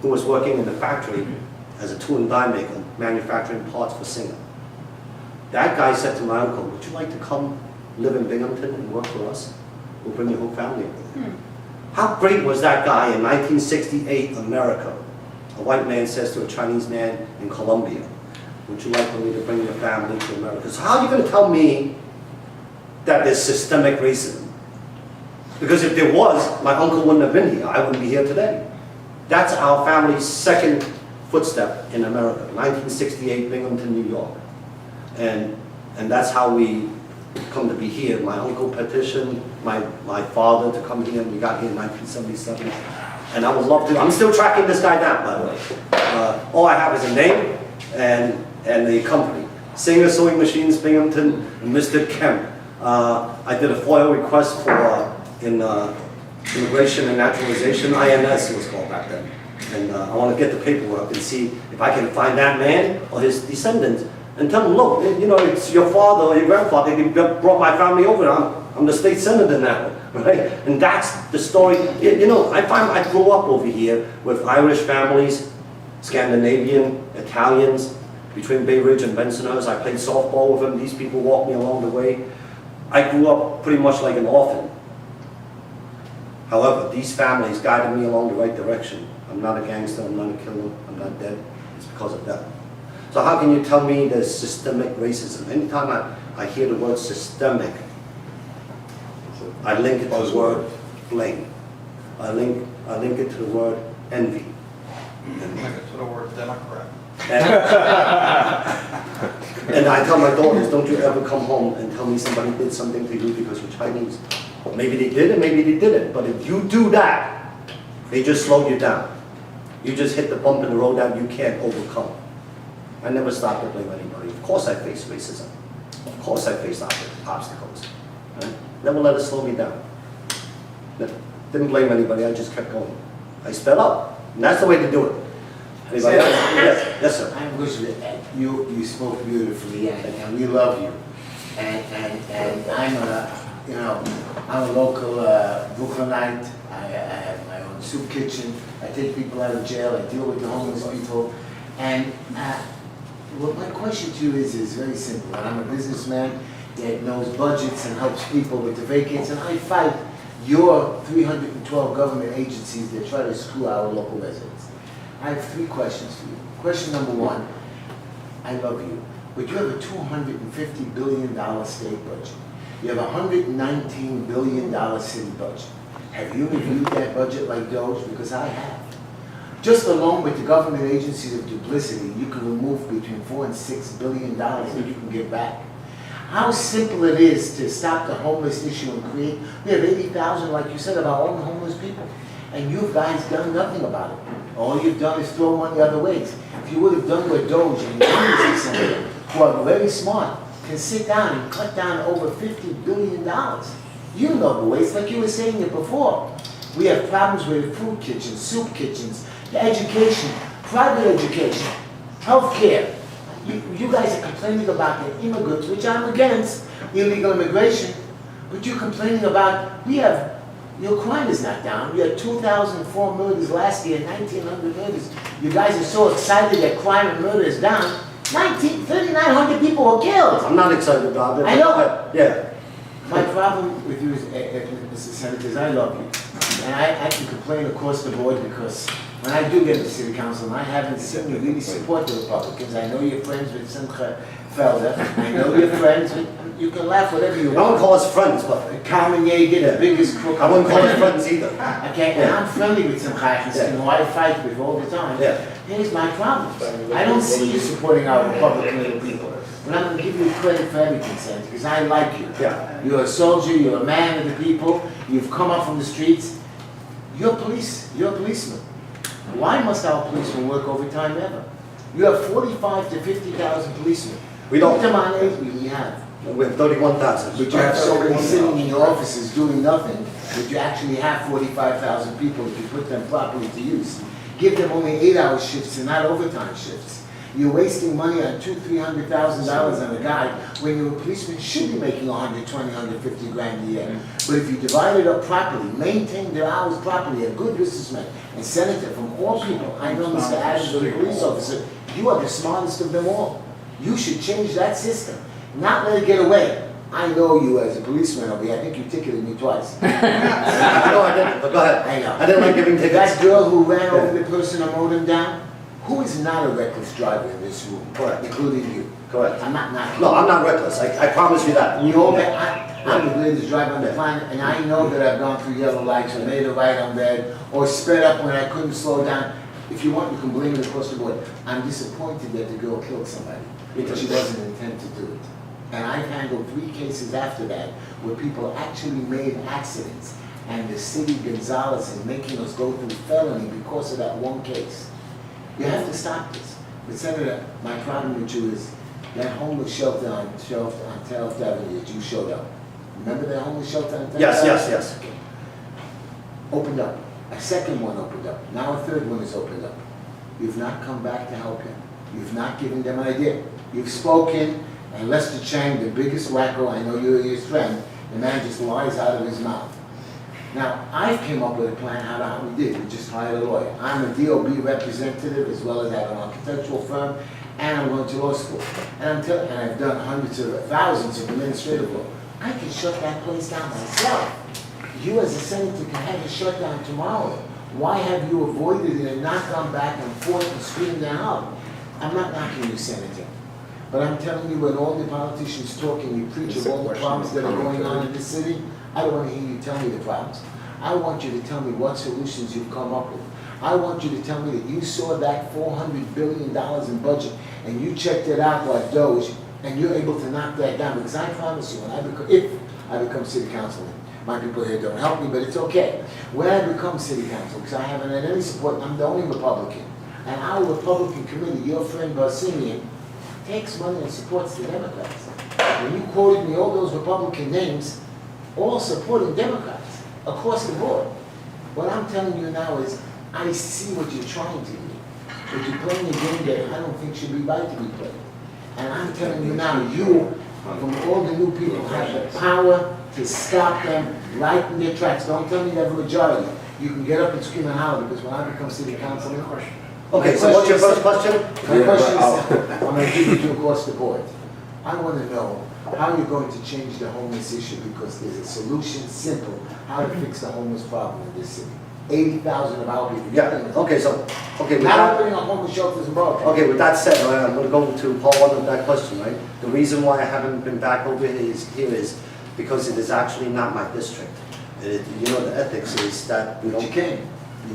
who was working in the factory as a tool and die maker, manufacturing parts for Singer. That guy said to my uncle, would you like to come live in Binghamton and work for us? We'll bring your whole family over there. How great was that guy in 1968 America? A white man says to a Chinese man in Colombia, would you like for me to bring your family to America? So how are you going to tell me that there's systemic racism? Because if there was, my uncle wouldn't have been here. I wouldn't be here today. That's our family's second footstep in America, 1968 Binghamton, New York. And that's how we come to be here. My uncle petitioned my father to come here, and we got here in 1977. And I would love to, I'm still tracking this guy down, by the way. All I have is a name and a company. Singer Sewing Machines, Binghamton, and Mr. Kemp. I did a FOIA request for Immigration and Naturalization, INS it was called back then. And I want to get the paperwork and see if I can find that man or his descendants and tell them, look, you know, it's your father or your grandfather, they brought my family over, I'm the state senator now, right? And that's the story. You know, I grew up over here with Irish families, Scandinavian, Italians, between Bay Ridge and Bensonhurst. I played softball with them. These people walked me along the way. I grew up pretty much like an orphan. However, these families guided me along the right direction. I'm not a gangster, I'm not a killer, I'm not dead. It's because of them. So how can you tell me there's systemic racism? Anytime I hear the word systemic, I link it to the word blame. I link it to the word envy. Link it to the word Democrat. And I tell my daughters, don't you ever come home and tell me somebody did something to you because you're Chinese. Maybe they did and maybe they didn't, but if you do that, they just slow you down. You just hit the bump in the road that you can't overcome. I never stop to blame anybody. Of course I face racism. Of course I face obstacles. Right? Never let it slow me down. Didn't blame anybody, I just kept going. I sped up, and that's the way to do it. Anybody else? Yes, sir. I'm Elizabeth. You spoke beautifully, and we love you. And I'm a local Brooklynite. I have my own soup kitchen. I take people out of jail. I deal with the homeless people. And what my question to you is very simple. And I'm a businessman that knows budgets and helps people with the vacates, and I fight your 312 government agencies that try to screw our local residents. I have 3 questions for you. Question number 1, I love you, but you have a $250 billion state budget. You have a $119 billion city budget. Have you reviewed that budget like Doge? Because I have. Just alone with the government agencies of duplicity, you can remove between $4 and $6 billion that you can give back. How simple it is to stop the homeless issue and create, we have 80,000, like you said, of our own homeless people. And you guys done nothing about it. All you've done is throw money other ways. If you would have done what Doge and somebody who are very smart, can sit down and cut down over $50 billion. You know the ways, like you were saying it before. We have problems with food kitchens, soup kitchens, education, private education, healthcare. You guys are complaining about the immigrants, which I'm against, illegal immigration, but you're complaining about, your crime is not down. We had 2,004 murders last year, 1,900 murders. You guys are so excited that crime and murder is down. 3,900 people were killed. I'm not excited about it. I know. Yeah. My problem with you, Mr. Senator, is I love you. And I can complain across the board because when I do get to city council, and I haven't seen you really support the Republicans. I know you're friends with Simcha Felder. I know you're friends with, you can laugh whatever you I wouldn't want. call us friends, but Carmen Yeager, the biggest crook. I wouldn't call us friends either. Okay, and I'm friendly with Simcha Felder, who I fight with all the time. Yeah. Here's my problem. I don't see you supporting our Republican little people. But I'm going to give you credit for everything, Senator, because I like you. Yeah. You're a soldier, you're a man of the people, you've come up from the streets. You're a policeman. Why must our policemen work overtime ever? You have 45 to 50,000 policemen. We don't. Put them on 8, we have. We have 31,000. But you have so many sitting in your offices doing nothing, that you actually have 45,000 people if you put them properly to use. Give them only 8-hour shifts and not overtime shifts. You're wasting money on $200,000-$300,000 on a guy when your policeman should be making 120, 150 grand a year. But if you divide it up properly, maintain their hours properly, a good businessman, and Senator, from all people, I know Mr. Adams was a police officer, you are the smartest of them all. You should change that system, not let it get away. I know you as a policeman over here, I think you ticketed me twice. No, I didn't, but go ahead. I know. I didn't like giving tickets. That girl who ran over the person and mowed him down, who is not a reckless driver in this room? Correct. Including you. Correct. I'm not knocking. No, I'm not reckless. I promise you that. You know that I'm the greatest driver on the planet, and I know that I've gone through yellow lights or made a right on red or sped up when I couldn't slow down. If you want, you can blame it across the board. I'm disappointed that the girl killed somebody, but she doesn't intend to do it. And I've handled 3 cases after that where people actually made accidents, and the city Gonzales is making us go through felony because of that one case. You have to stop this. But Senator, my problem with you is that homeless shelter on 12th Avenue that you showed up. Remember that homeless shelter on 12th Yes, Avenue? yes, yes. Opened up. A second one opened up. Now a third one is opened up. You've not come back to help him. You've not given them an idea. You've spoken, and Lester Chang, the biggest wacko, I know you're his friend, the man just lies out of his mouth. Now, I came up with a plan how we did. We just hired a lawyer. I'm a DOB representative as well as I have an architectural firm, and I'm going to law school. And I've done hundreds of thousands of administrative law. I can shut that place down myself. You as a senator can have it shut down tomorrow. Why have you avoided it and not gone back and forth and screamed and howled? I'm not knocking you, Senator, but I'm telling you, when all the politicians talk and you preach of all the problems that are going on in the city, I don't want to hear you tell me the problems. I want you to tell me what solutions you've come up with. I want you to tell me that you saw that $400 billion in budget and you checked it out like Doge and you're able to knock that down. Because I promise you, if I become city councilman, my people here don't help me, but it's okay. When I become city council, because I haven't had any support, I'm the only Republican, and our Republican committee, your friend Barsinian, takes money and supports the Democrats. When you quoted me all those Republican names, all supporting Democrats across the board. What I'm telling you now is, I see what you're trying to do, but you're playing a game that I don't think should be right to be played. And I'm telling you now, you, from all the new people, have the power to stop them right in their tracks. Don't tell me you have a majority. You can get up and scream and holler, because when I become city councilman, Okay, so what's your first question? my question is, I'm going to give you two across the board. I want to know how you're going to change the homeless issue, because there's a solution, simple, how to fix the homeless problem in this city. 80,000 of our people. Yeah, okay, with Not that, opening up homeless shelters in Brooklyn. okay, with that said, right, I'm gonna go to part one of that question, right? The reason why I haven't been back over here is because it is actually not my district. You know, the ethics is that we But you don't. came.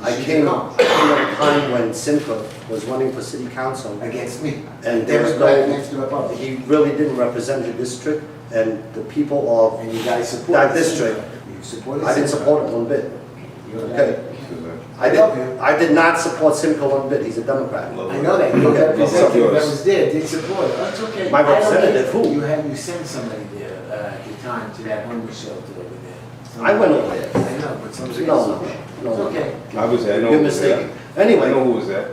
I came at a time when Simca was running for city council, Against me. and there was Democrat no, against the Republican. he really didn't represent the district, and the people And you guys supported. that district, You supported. I didn't Simca. support it one bit. You're Okay. I love you. I did not support Simca one bit, he's a Democrat. I know that, your Okay. representative that was there did support it, that's okay. My I don't representative, need- who? You sent somebody there at the time to that homeless shelter over there. I went over there. I know, but somebody No, else. no, no. It's okay. I was there, I know You're who was there. mistaken. I know Anyway, who was there.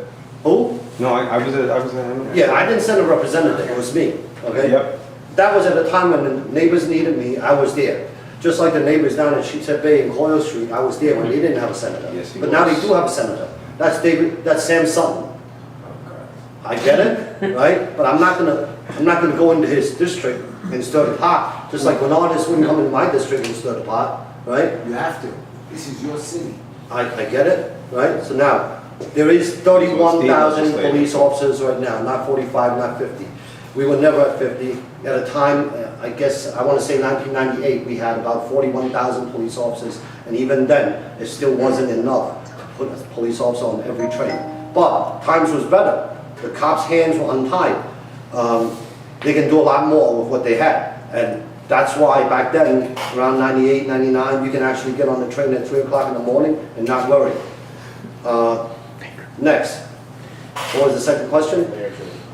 who? No, I was there, I know. Yeah, I didn't send a representative, it was me, okay? Yep. That was at a time when the neighbors needed me, I was there. Just like the neighbors down at Sheepshead Bay and Coyle Street, I was there when they didn't have a senator. Yes, he But now they was. do have a senator. That's Sam Sutton. I get it, right? But I'm not gonna go into his district and stir the pot, just like when artists wouldn't come into my district and stir the pot, right? You have to. This is your city. I get it, right? So now, there is 31,000 police officers right now, not 45, not 50. We were never at 50. At a time, I guess, I want to say 1998, we had about 41,000 police officers, and even then, it still wasn't enough to put a police officer on every train. But times was better. The cops' hands were untied. They can do a lot more with what they had. And that's why back then, around 98, 99, you can actually get on the train at 3 o'clock in the morning and not worry. Next. What was the second question?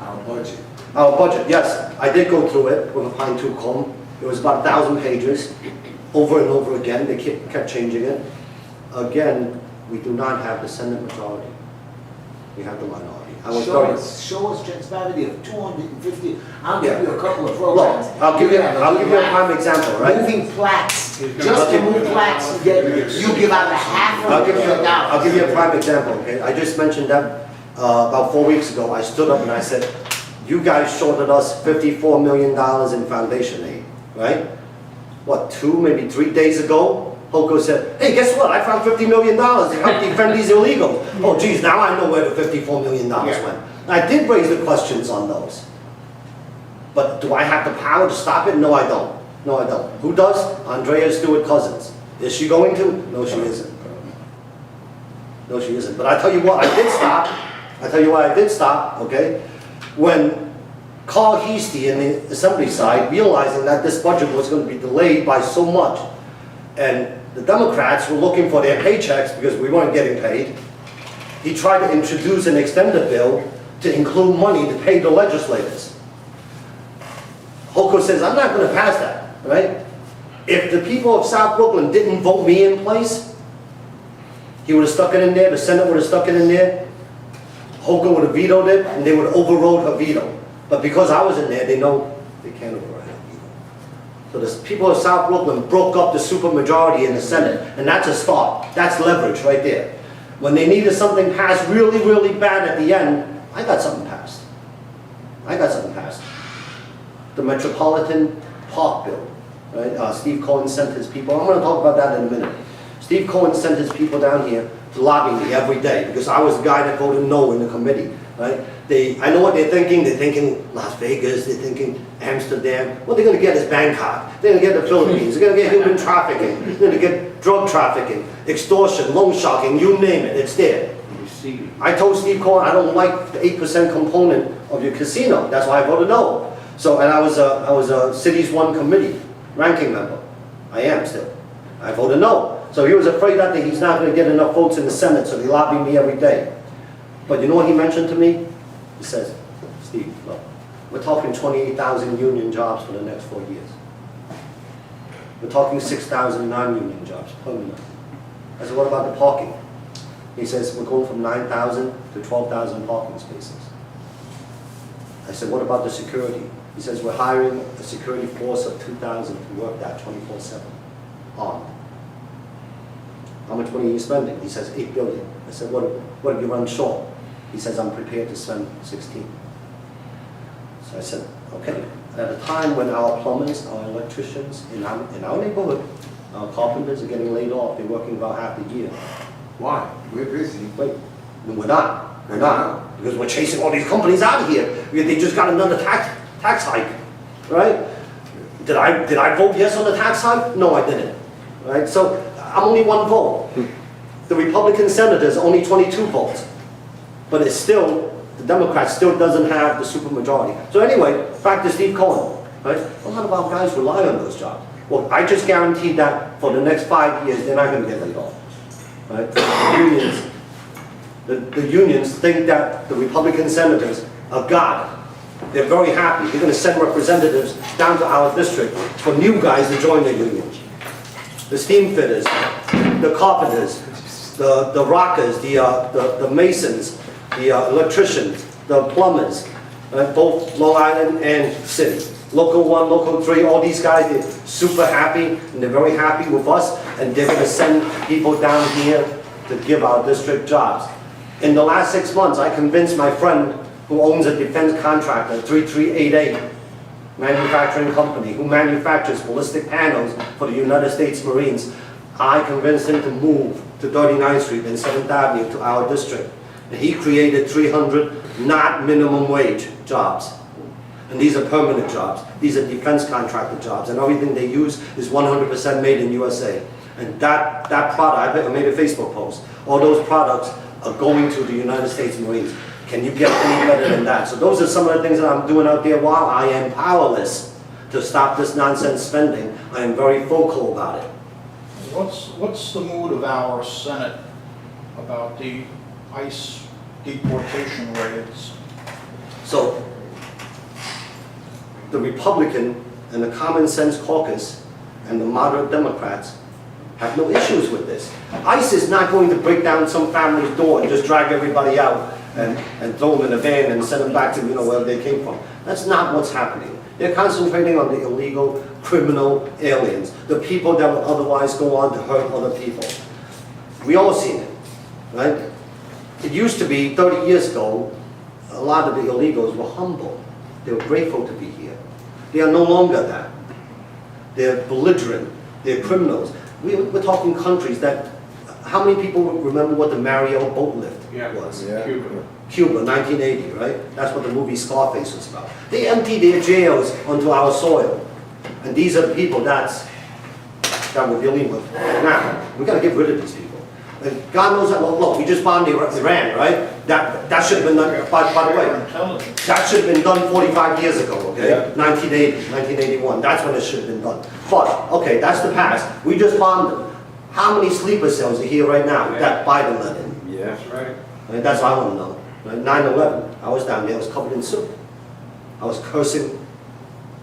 Our budget. Our budget, yes. I did go through it with a fine-tooth comb. It was about 1,000 pages, over and over again. They kept changing it. Again, we do not have the Senate majority. We have the minority. I was very... Show us transparency of 250. I'll Yeah. give you a couple of programs. Look, I'll give you a prime example, right? Moving plaques. Just to move plaques, you give out a half I'll of give $1 you, million. I'll give you a prime example, okay? I just mentioned that about 4 weeks ago. I stood up and I said, you guys shorted us $54 million in foundation aid, right? What, 2, maybe 3 days ago? Hoko said, hey, guess what? I found $50 million to help defend these illegals. Oh, geez, now I know where the $54 million went. I did raise the questions on those. But do I have the power to stop it? No, I don't. No, I don't. Who does? Andrea Stewart Cousins. Is she going to? No, she isn't. No, she isn't. But I tell you what, I did stop. I tell you what, I did stop, okay? When Carl Heastie in the Assembly side, realizing that this budget was going to be delayed by so much, and the Democrats were looking for their paychecks because we weren't getting paid, he tried to introduce an extended bill to include money to pay the legislators. Hoko says, I'm not going to pass that, right? If the people of South Brooklyn didn't vote me in place, he would have stuck it in there, the Senate would have stuck it in there, Hoko would have vetoed it, and they would have overrode her veto. But because I was in there, they know they can't override her veto. So the people of South Brooklyn broke up the supermajority in the Senate, and that's a start. That's leverage right there. When they needed something passed really, really bad at the end, I got something passed. I got something passed. The Metropolitan Park Bill, right? Steve Cohen sent his people. I'm going to talk about that in a minute. Steve Cohen sent his people down here to lobby me every day because I was the guy that voted no in the committee. right? I know what they're thinking Las Vegas, they're thinking Amsterdam. What they're gonna get is Bangkok, they're gonna get the Philippines, they're gonna get human trafficking, they're gonna get drug trafficking, extortion, loan sharking, you name it, it's there. I told Steve Cohen, I don't like the 8% component of your casino, that's why I voted no. So, and I was a Cities One committee ranking member, I am still. I voted no. So he was afraid that he's not gonna get enough votes in the Senate, so he lobbied me every day. But you know what he mentioned to me? He says, Steve, look, we're talking 28,000 union jobs for the next 4 years. We're talking 6,000 non-union jobs permanent. I said, what about the parking? He says, we're going from 9,000 to 12,000 parking spaces. I said, what about the security? He says, we're hiring a security force of 2,000 to work that 24/7 armed. How much money are you spending? He says, 8 billion. I said, what have you run short? He says, I'm prepared to spend 16. So I said, okay. At a time when our plumbers, our electricians in our neighborhood, our carpenters are getting laid off, they're working about half the year. Why? We're busy. Wait, we're not, because we're chasing all these companies out of here. They just got another tax hike, right? Did I vote yes on the tax hike? No, I didn't, right? So I'm only one vote. The Republican senators only 22 votes, but it's still, the Democrats still doesn't have the supermajority. So anyway, back to Steve Cohen, right? A lot of our guys rely on those jobs. Well, I just guaranteed that for the next 5 years, they're not going to get laid off. Right? The unions think that the Republican senators are God. They're very happy. They're going to send representatives down to our district for new guys to join the union. The steam fitters, the carpenters, the rockers, the masons, the electricians, the plumbers, both Long Island and city. Local 1, Local 3, all these guys, they're super happy, and they're very happy with us, and they're going to send people down here to give our district jobs. In the last 6 months, I convinced my friend who owns a defense contractor, 3388 manufacturing company, who manufactures ballistic panels for the United States Marines. I convinced him to move to 39th Street and 7th Avenue to our district. And he created 300 not minimum wage jobs. And these are permanent jobs. These are defense contractor jobs. And everything they use is 100% made in USA. And that product, I made a Facebook post. All those products are going to the United States Marines. Can you get any better than that? So those are some of the things that I'm doing out there while I am powerless to stop this nonsense spending. I am very vocal about it. What's the mood of our Senate about the ICE deportation raids? So the Republican and the Common Sense Caucus and the moderate Democrats have no issues with this. ICE is not going to break down some family's door and just drag everybody out and throw them in a van and send them back to where they came from. That's not what's happening. They're concentrating on the illegal, criminal aliens, the people that would otherwise go on to hurt other people. We all seen it, right? It used to be 30 years ago, a lot of the illegals were humble. They were grateful to be here. They are no longer that. They're belligerent. They're criminals. We're talking countries that, how many people remember what the Mariel boat lift was? Yeah. Cuba, 1980, right? That's what the movie Scarface was about. They emptied their jails onto our soil. And these are the people that we're dealing with now. We got to get rid of these people. And God knows that, well, look, we just bombed Iran, right? That should have been done, by the way, that should have been done 45 years ago, okay? Yeah. 1980, 1981, that's when it should have been done. But, okay, that's the past. We just bombed them. How many sleeper cells are here right now that Biden let in? Yeah. That's right. And that's what I want to know. 9/11, I was down there, I was covered in soup. I was cursing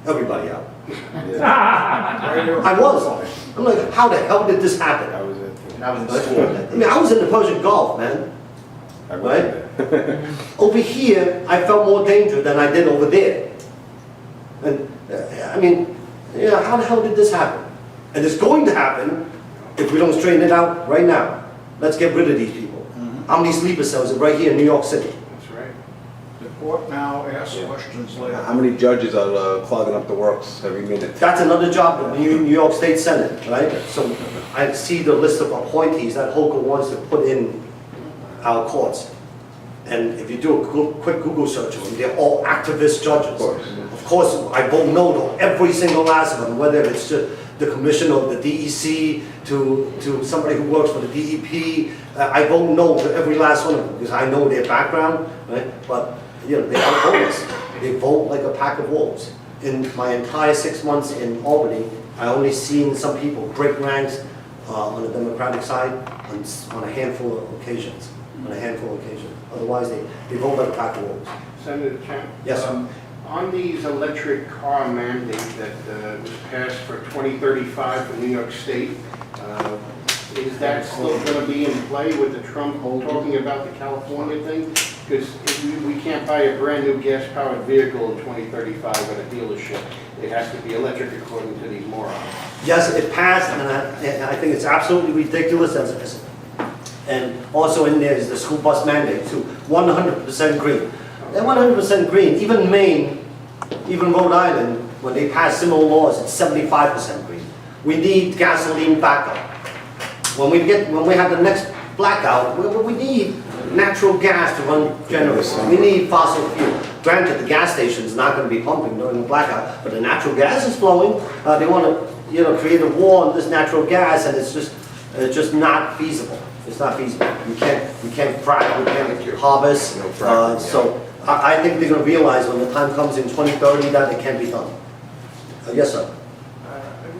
everybody out. I was. I'm like, how the hell did this happen? That was it. And I was in school. I mean, I was in the Persian Gulf, man. I was Right? there. Over here, I felt more danger than I did over there. And, I mean, yeah, how the hell did this happen? And it's going to happen if we don't straighten it out right now. Let's get rid of these people. How many sleeper cells are right here in New York City? That's right. Report now, ask questions later. How many judges are clogging up the works every minute? That's another job in the New York State Senate, right? So I see the list of appointees that Hochul wants to put in our courts. And if you do a quick Google search of them, they're all activist judges. Of course, I vote no to every single last of them, whether it's to the commissioner of the DEC, to somebody who works for the DEP. I vote no to every last one of them because I know their background, right? But, you know, they outvote us. They vote like a pack of wolves. In my entire 6 months in Albany, I only seen some people break ranks on the Democratic side on a handful of occasions. Otherwise, they vote like a pack of wolves. Senator Chen? Yes, sir. On these electric car mandate that was passed for 2035 for New York State, is that still going to be in play with the Trump talking about the California thing? Because we can't buy a brand new gas-powered vehicle in 2035 at a dealership. It has to be electric according to these morons. Yes, it passed, and I think it's absolutely ridiculous. And also in there is the school bus mandate too, 100% green. They're 100% green. Even Maine, even Rhode Island, when they pass similar laws, it's 75% green. We need gasoline backup. When we have the next blackout, we need natural gas to run generators. We need fossil fuel. Granted, the gas station's not going to be pumping during the blackout, but the natural gas is flowing. They want to, create a war on this natural gas, and it's just not feasible. It's not feasible. We can't frack. We can't harvest. So I think they're going to realize when the time comes in 2030 that it can't be done. Yes, sir.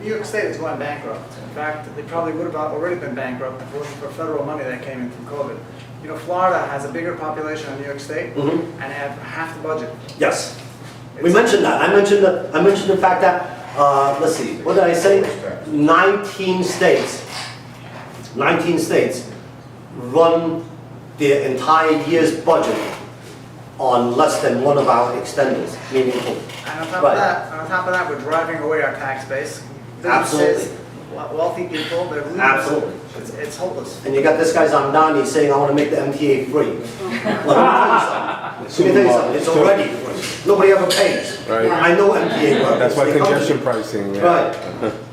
New York State is going bankrupt. In fact, they probably would have already been bankrupt if it wasn't for federal money that came in from COVID. You know, Florida has a bigger population than New York State, and they have half the budget. Yes. We mentioned that. I mentioned the fact that, let's see, what did I say? 19 states run their entire year's budget on less than one of our extenders, meaning who? And on top Right. of that, we're driving away our tax base. Absolutely. Businesses, wealthy people, they're leaving. Absolutely. It's hopeless. And you got this guy Zamdani saying, I want to make the MTA free. Well, let me tell you something. It's already free. Nobody ever pays. Right. I know MTA workers. That's why They come to congestion me. pricing. Yeah. Right.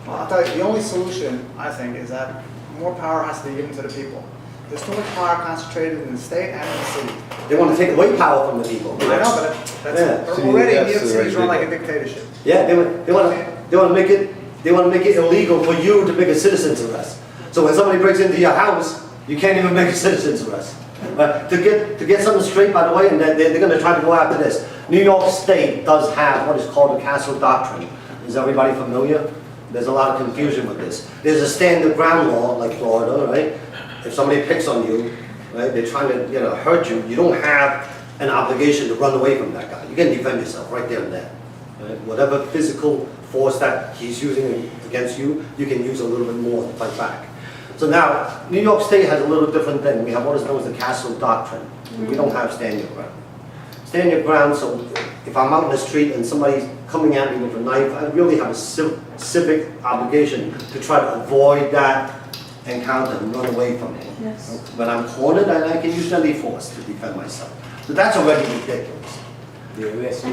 Well, I'll tell you, the only solution, I think, is that more power has to be given to the people. There's too much power concentrated in the state and in the city. They want to take away power from the people. I know, but that's Yeah. already Yes, New York City's right. run like a dictatorship. Yeah, they want to make it illegal for you to make a citizen's arrest. So when somebody breaks into your house, you can't even make a citizen's arrest. To get something straight, by the way, and they're going to try to go after this. New York State does have what is called the Castle Doctrine. Is everybody familiar? There's a lot of confusion with this. There's a standard ground law like Florida, right? If somebody picks on you, right, they're trying to hurt you, you don't have an obligation to run away from that guy. You can defend yourself right there and then. Right? Whatever physical force that he's using against you, you can use a little bit more to fight back. So now, New York State has a little different thing. We have what is known as the Castle Doctrine. We don't have stand your ground. Stand your ground, so if I'm out in the street and somebody's coming at me with a knife, I really have a civic obligation to try to avoid that encounter and run away from it. Yes. When I'm cornered, I can use deadly force to defend myself. So that's already ridiculous.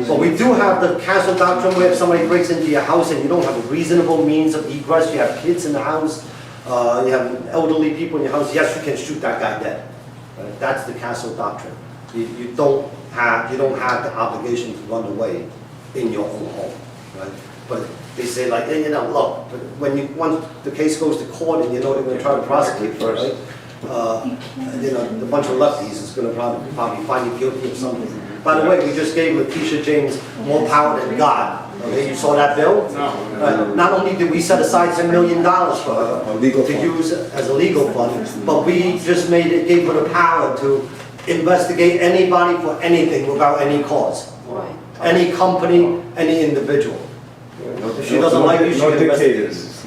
But we do have the Castle Doctrine where if somebody breaks into your house and you don't have a reasonable means of egress, you have kids in the house, you have elderly people in your house, yes, you can shoot that guy dead. Right? That's the Castle Doctrine. You don't have the obligation to run away in your own home. Right? But they say like, hey, look, but once the case goes to court and they're going to try to prosecute you, right? The bunch of lefties is going to probably find you guilty of something. By the way, we just gave Letitia James more power than God. Okay, you saw that bill? No. Not only did we set aside $10 million for her to use as a legal fund, but we just gave her the power to investigate anybody for anything without any cause. Right. Any company, any individual. If she doesn't like you, she No can investigate. dictators.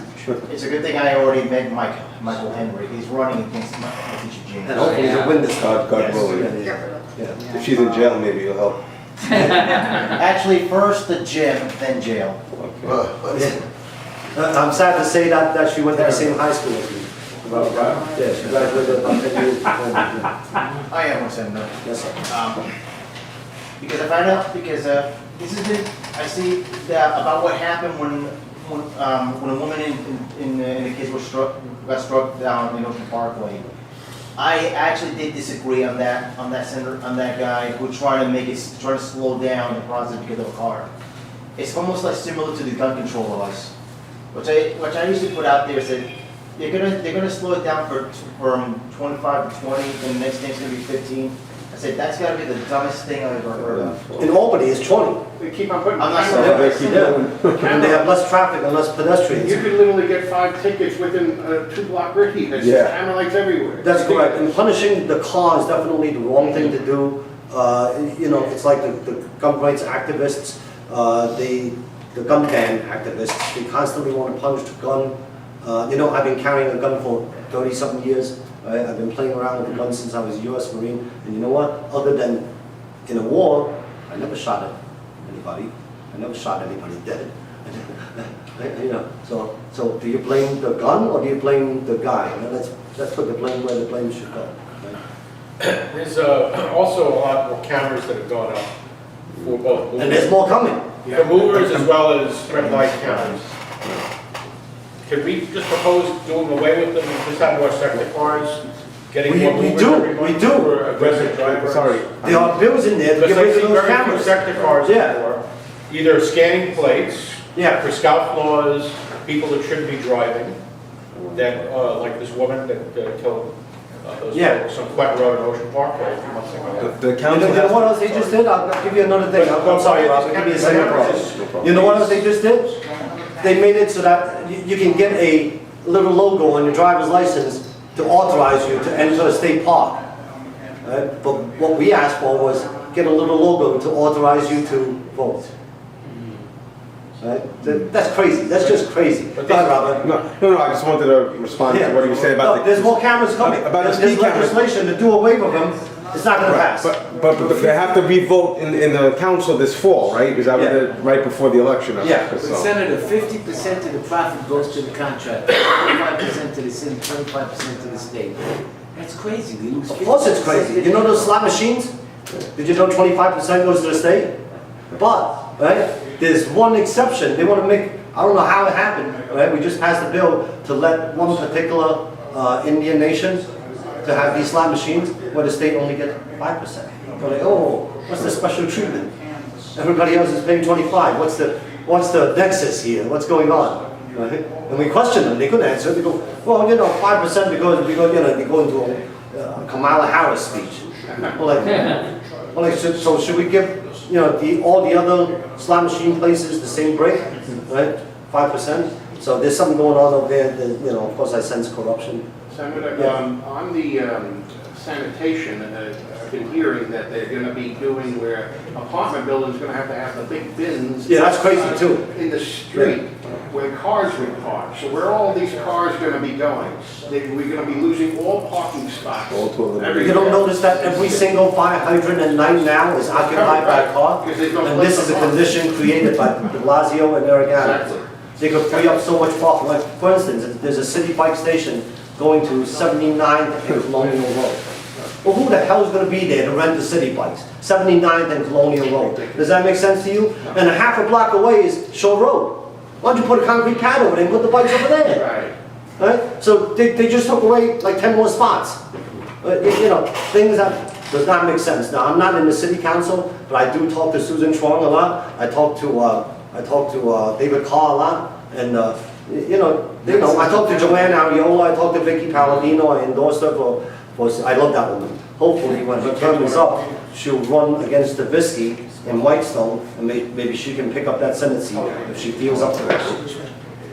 It's a good thing I already met Michael Henry. He's running against Letitia James. And hopefully he'll win this time. God willing. Yeah. If she's in jail, maybe you'll help. Actually, first the gym, then jail. Okay. I'm sad to say that she went to the same high school as me. Yeah, she graduated about 10 years before me. Yeah. I am one seven. Yes, sir. Because I found out this has been I see that about what happened when a woman in the case got struck down in Ocean Parkway. I actually did disagree on that senator, on that guy who tried to slow down the process because of a car. It's almost like similar to the gun control laws, which I usually put out there, said, they're gonna slow it down from 25 to 20, and the next thing's gonna be 15. I said, that's gotta be the dumbest thing I've ever heard of. In Albany, it's 20. They keep on putting I'm not cameras. saying- Yeah. And they have less traffic and less pedestrians. You could literally get 5 tickets within a 2-block radius. There's Yeah. camera lights everywhere. That's correct, and punishing the car is definitely the wrong thing to do. You know, it's like the gun rights activists, the gun ban activists, they constantly want to punish the gun. You know, I've been carrying a gun for 30-something years. Right? I've been playing around with the gun since I was a U.S. Marine, and you know what? Other than in a war, I never shot at anybody. I never shot anybody dead. You know, so do you blame the gun or do you blame the guy? You know, let's put the blame where the blame should go. Right? There's also a lot more cameras that have gone up for both And there's movers, more coming. for movers as well as red light cameras. Could we just propose doing away with them and just have more sector cars, getting more We movers do, every month we do. for aggressive drivers? Sorry. There are bills in there to Because get I've rid of seen those very few cameras. sector cars Yeah. before, either scanning plates Yeah. for scout laws, people that shouldn't be driving, that, like this woman that killed those Yeah. folks on Quentin Road in Ocean Parkway a few months ago. The You council know has. what else they just did? I'll give you another thing. I'm sorry, Robert, give me a second. Cameras. You know what else they just did? They made it so that you can get a little logo on your driver's license to authorize you to enter a state park. Right? But what we asked for was get a little logo to authorize you to vote. Right? That's crazy. That's just crazy. Go ahead, Robert. No, I just wanted to respond to what you said about No, there's more cameras coming. About the There's speed cameras. legislation to do away with them. It's not going to pass. But they have to re-vote in the council this fall, right? Because that was right before the election. Yeah. But So- Senator, 50% of the profit goes to the contractor, 25% to the city, 25% to the state. That's crazy. We lose Of course it's crazy. You know those slot machines? Did you know 25% goes to the state? But, right, there's one exception. They want to make, I don't know how it happened, right? We just passed a bill to let one particular Indian nation to have these slot machines where the state only gets 5%. They're like, oh, what's the special treatment? Everybody else is paying 25. What's the nexus here? What's going on? Right? And we questioned them. They couldn't answer. They go, well, you know, 5% because you know, they go into a Kamala Harris speech. Well, like, so should we give, you know, all the other slot machine places the same break, right? 5%. So there's something going on over there. That, you know, of course, I sense corruption. Senator, Yeah. on the sanitation, I've been hearing that they're gonna be doing where apartment buildings gonna have the big bins. Yeah, that's crazy, too. In the street, where cars would park. So where are all these cars gonna be going? We're gonna be losing all parking spots. All to a little- everywhere. You don't notice that every single fire hydrant at night now is occupied by a car? Because there's no And place this to is a park. condition created by de Blasio and Arregato. Exactly. They could free up so much parking. Like, for instance, there's a city bike station going to 79th and Colonial Road. Well, who the hell's gonna be there to rent the city bikes? 79th and Colonial Road. Does that make sense to you? And a half a block away is Shore Road. Why don't you put a concrete pad over there and put the bikes over there? Right. Right? So they just took away like 10 more spots. You know, things that does not make sense. Now, I'm not in the city council, but I do talk to Susan Chuang a lot. I talk to David Carr a lot, and you know, I talked to Joanne Ariola, I talked to Vicky Palladino, I endorsed her for I love that woman. Hopefully, when her term is up, she'll run against Davisky in Whitestone, and maybe she can pick up that Senate seat if she feels up to it.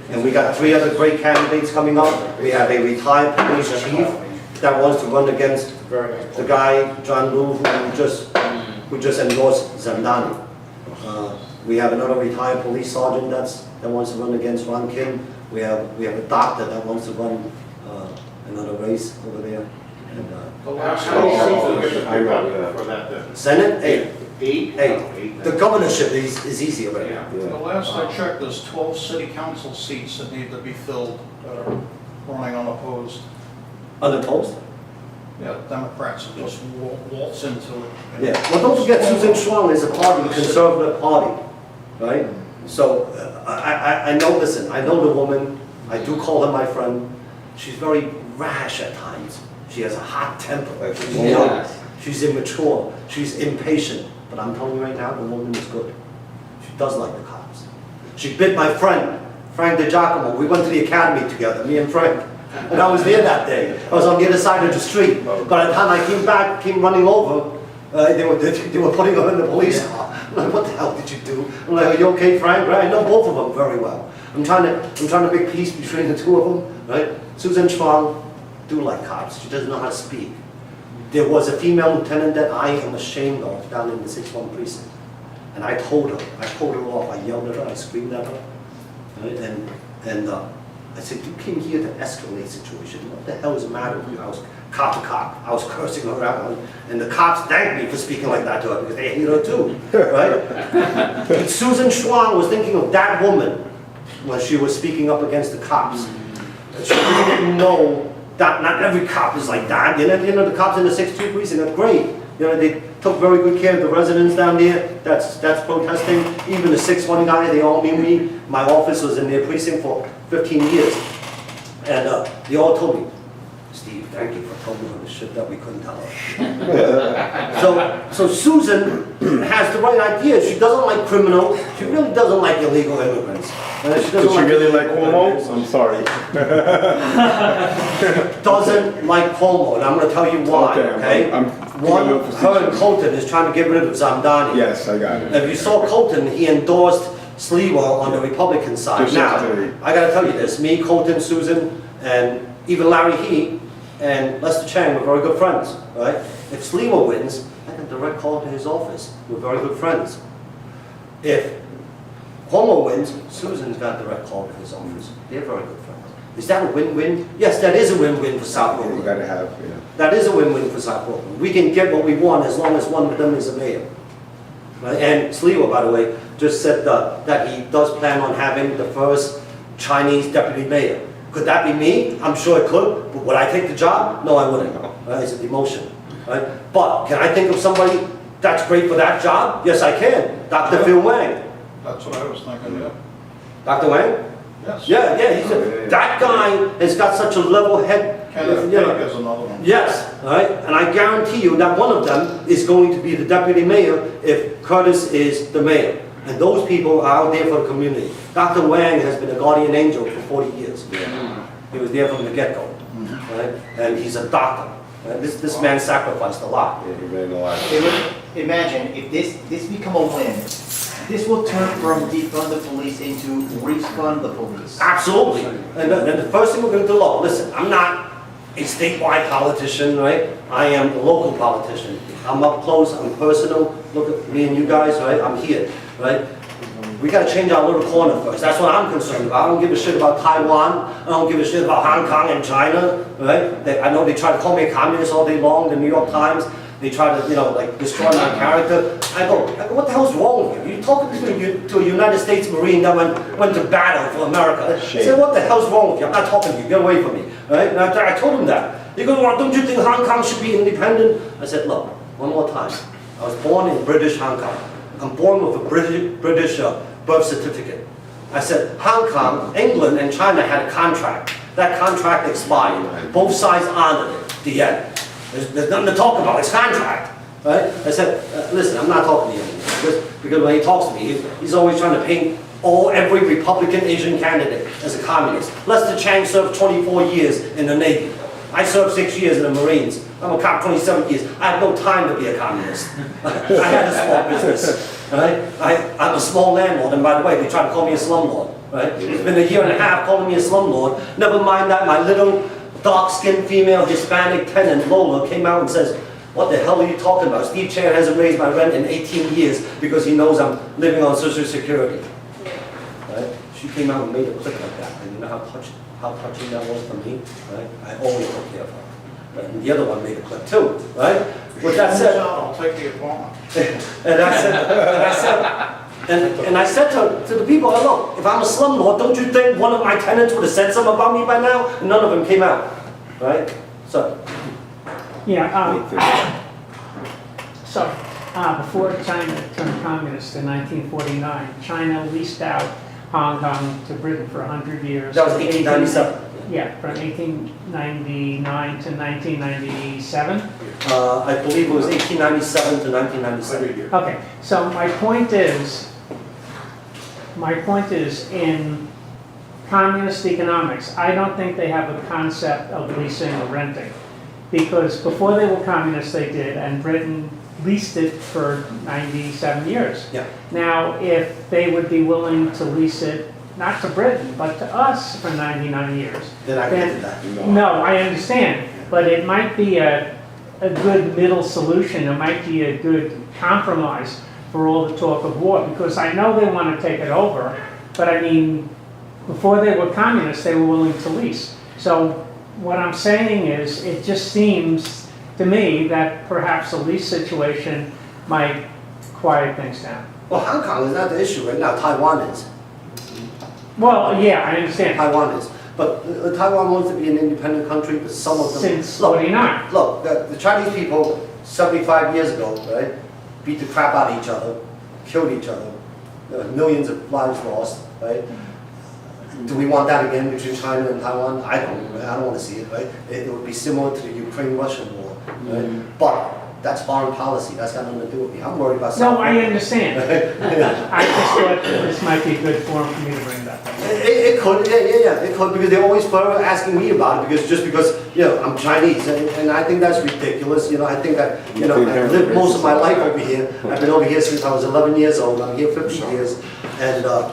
And we got 3 other great candidates coming up. We have a retired police chief that wants to run against the guy, John Liu, who just endorsed Zandani. We have another retired police sergeant that wants to run against Ron Kim. We have a doctor that wants to run another race over there. And, How many seats do we get to I pick know, up for that then? Senate, 8. 8? Hey, the governorship is easy already. Yeah. The last I checked, there's 12 city council seats that need to be filled that are running unopposed. Unopposed? Yeah, Democrats will just waltz into it. Yeah, well, don't forget Susan Schwang is a part of the conservative party, right? So, I know, listen, I know the woman, I do call her my friend. She's very rash at times, She has a hot temper. She's Yeah. young. She's immature. She's impatient. But I'm telling you right now, the woman is good. She does like the cops. She bit my friend, Frank DiGiacomo. We went to the academy together, me and Frank. And I was there that day. I was on the other side of the street. But by the time I came back, came running over, they were putting her in the police car. I'm like, what the hell did you do? I'm like, are you okay, Frank? Right? I know both of them very well. I'm trying to make peace between the two of them, right? Susan Strong do like cops. She doesn't know how to speak. There was a female lieutenant that I am ashamed of down in the 6-1 precinct. And I told her off. I yelled at her, I screamed at her. Right? And I said, you came here to escalate the situation. What the hell is the matter with you? I was cop to cop. I was cursing her out. And the cops thanked me for speaking like that to her because they hate her too, right? And Susan Strong was thinking of that woman when she was speaking up against the cops. She really didn't know that not every cop is like that. You know the cops in the 6-2 precinct are great. You know, they took very good care of the residents down there. That's protesting. Even the 6-1 guy, they all knew me. My office was in their precinct for 15 years. And they all told me, Steve, thank you for telling her the shit that we couldn't tell her. So Susan has the right idea. She doesn't like criminals. She really doesn't like illegal immigrants. She Does she really like Cuomo? I'm sorry. Doesn't like Cuomo, and I'm going to tell you why. Okay. One, her and Colton is trying to get rid of Zamdani. Yes, I got it. If you saw Colton, he endorsed Sliwa on the Republican side. Just Now, yesterday. I got to tell you this: me, Colton, Susan, and even Larry He and Lester Chang were very good friends. Right? If Sliwa wins, I can direct call to his office. We're very good friends. If Cuomo wins, Susan's got direct call to his office. They're very good friends. Is that a win-win? Yes, that is a win-win for South You Brooklyn. gotta have, yeah. That is a win-win for South Brooklyn. We can get what we want as long as one of them is a mayor. Right? And Sliwa, by the way, just said that he does plan on having the first Chinese deputy mayor. Could that be me? I'm sure it could. But would I take the job? No, I wouldn't. It's a demotion. Right? But can I think of somebody that's great for that job? Yes, I can. Dr. Phil Wang. That's what I was thinking, yeah. Dr. Wang? Yes. Yeah, that guy has got such a level head. Kenneth you know. Page is another one. Yes, right? And I guarantee you that one of them is going to be the deputy mayor if Curtis is the mayor. And those people are out there for the community. Dr. Wang has been a guardian angel for 40 years. He was there from the get-go, right? And he's a doctor. Right? This man sacrificed a lot. Yeah, he ran a lot. Imagine if this become a win, this will turn from defund the police into refund the police. Absolutely. And the first thing we're going to do, look, listen, I'm not a statewide politician, right? I am a local politician. I'm up close, I'm personal. Look at me and you guys, right? I'm here, right? We got to change our little corner first. That's what I'm concerned about. I don't give a shit about Taiwan. I don't give a shit about Hong Kong and China, right? I know they try to call me a communist all day long, the New York Times. They try to, like, destroy my character. I go, what the hell's wrong with you? You're talking to a United States Marine that went to battle for America. I said, what the hell's wrong with you? I'm not talking to you. Get away from me, right? And I told him that. He goes, well, don't you think Hong Kong should be independent? I said, look, one more time. I was born in British Hong Kong. I'm born with a British birth certificate. I said, Hong Kong, England, and China had a contract. That contract expired. Both sides honored it. The end. There's nothing to talk about. It's contract, right? I said, listen, I'm not talking to you anymore because when he talks to me, he's always trying to paint every Republican Asian candidate as a communist. Lester Chang served 24 years in the Navy. I served 6 years in the Marines. I'm a cop 27 years. I have no time to be a communist. I had a small business, right? I'm a small landlord, and by the way, they try to call me a slumlord, right? It's been a year and a half calling me a slumlord. Never mind that my little dark-skinned female Hispanic tenant, Lola, came out and says, what the hell are you talking about? Steve Chan hasn't raised my rent in 18 years because he knows I'm living on Social Security. Right? She came out and made a clip like that. And you know how touching that was for me? Right? I always took care of her. Right? And the other one made a clip too. Right? With that said, I'll take the appointment. And I said to the people, look, if I'm a slumlord, don't you think one of my tenants would have said something about me by now? And none of them came out, right? So. Yeah, before China turned communist in 1949, China leased out Hong Kong to Britain for 100 years. That was 1897. Yeah, from 1899 to 1997. I believe it was 1897 to 1997. Okay, so my point is, in communist economics, I don't think they have a concept of leasing or renting. Because before they were communists, they did, and Britain leased it for 97 years. Yeah. Now, if they would be willing to lease it, not to Britain, but to us for 99 years. Then I can do that. No, I understand, but it might be a good middle solution, it might be a good compromise for all the talk of war, because I know they want to take it over, but I mean, before they were communists, they were willing to lease. So what I'm saying is, it just seems to me that perhaps a lease situation might quiet things down. Well, Hong Kong is not the issue right now, Taiwan is. Well, yeah, I understand. Taiwan is. But Taiwan wants to be an independent country, but some of them... Since Look, 49. Look, the Chinese people, 75 years ago, right, beat the crap out of each other, killed each other. There were millions of lives lost, right? Do we want that again between China and Taiwan? I don't want to see it, right? It would be similar to the Ukraine-Russian war, right? But that's foreign policy. That's got nothing to do with me. I'm worried about... No, I understand. I just thought this might be a good forum for me to bring that up. It could, yeah, it could, because they always were asking me about it, just because, I'm Chinese, and I think that's ridiculous, I think that, I've lived most of my life over here. I've been over here since I was 11 years old, I'm here 50 years, and I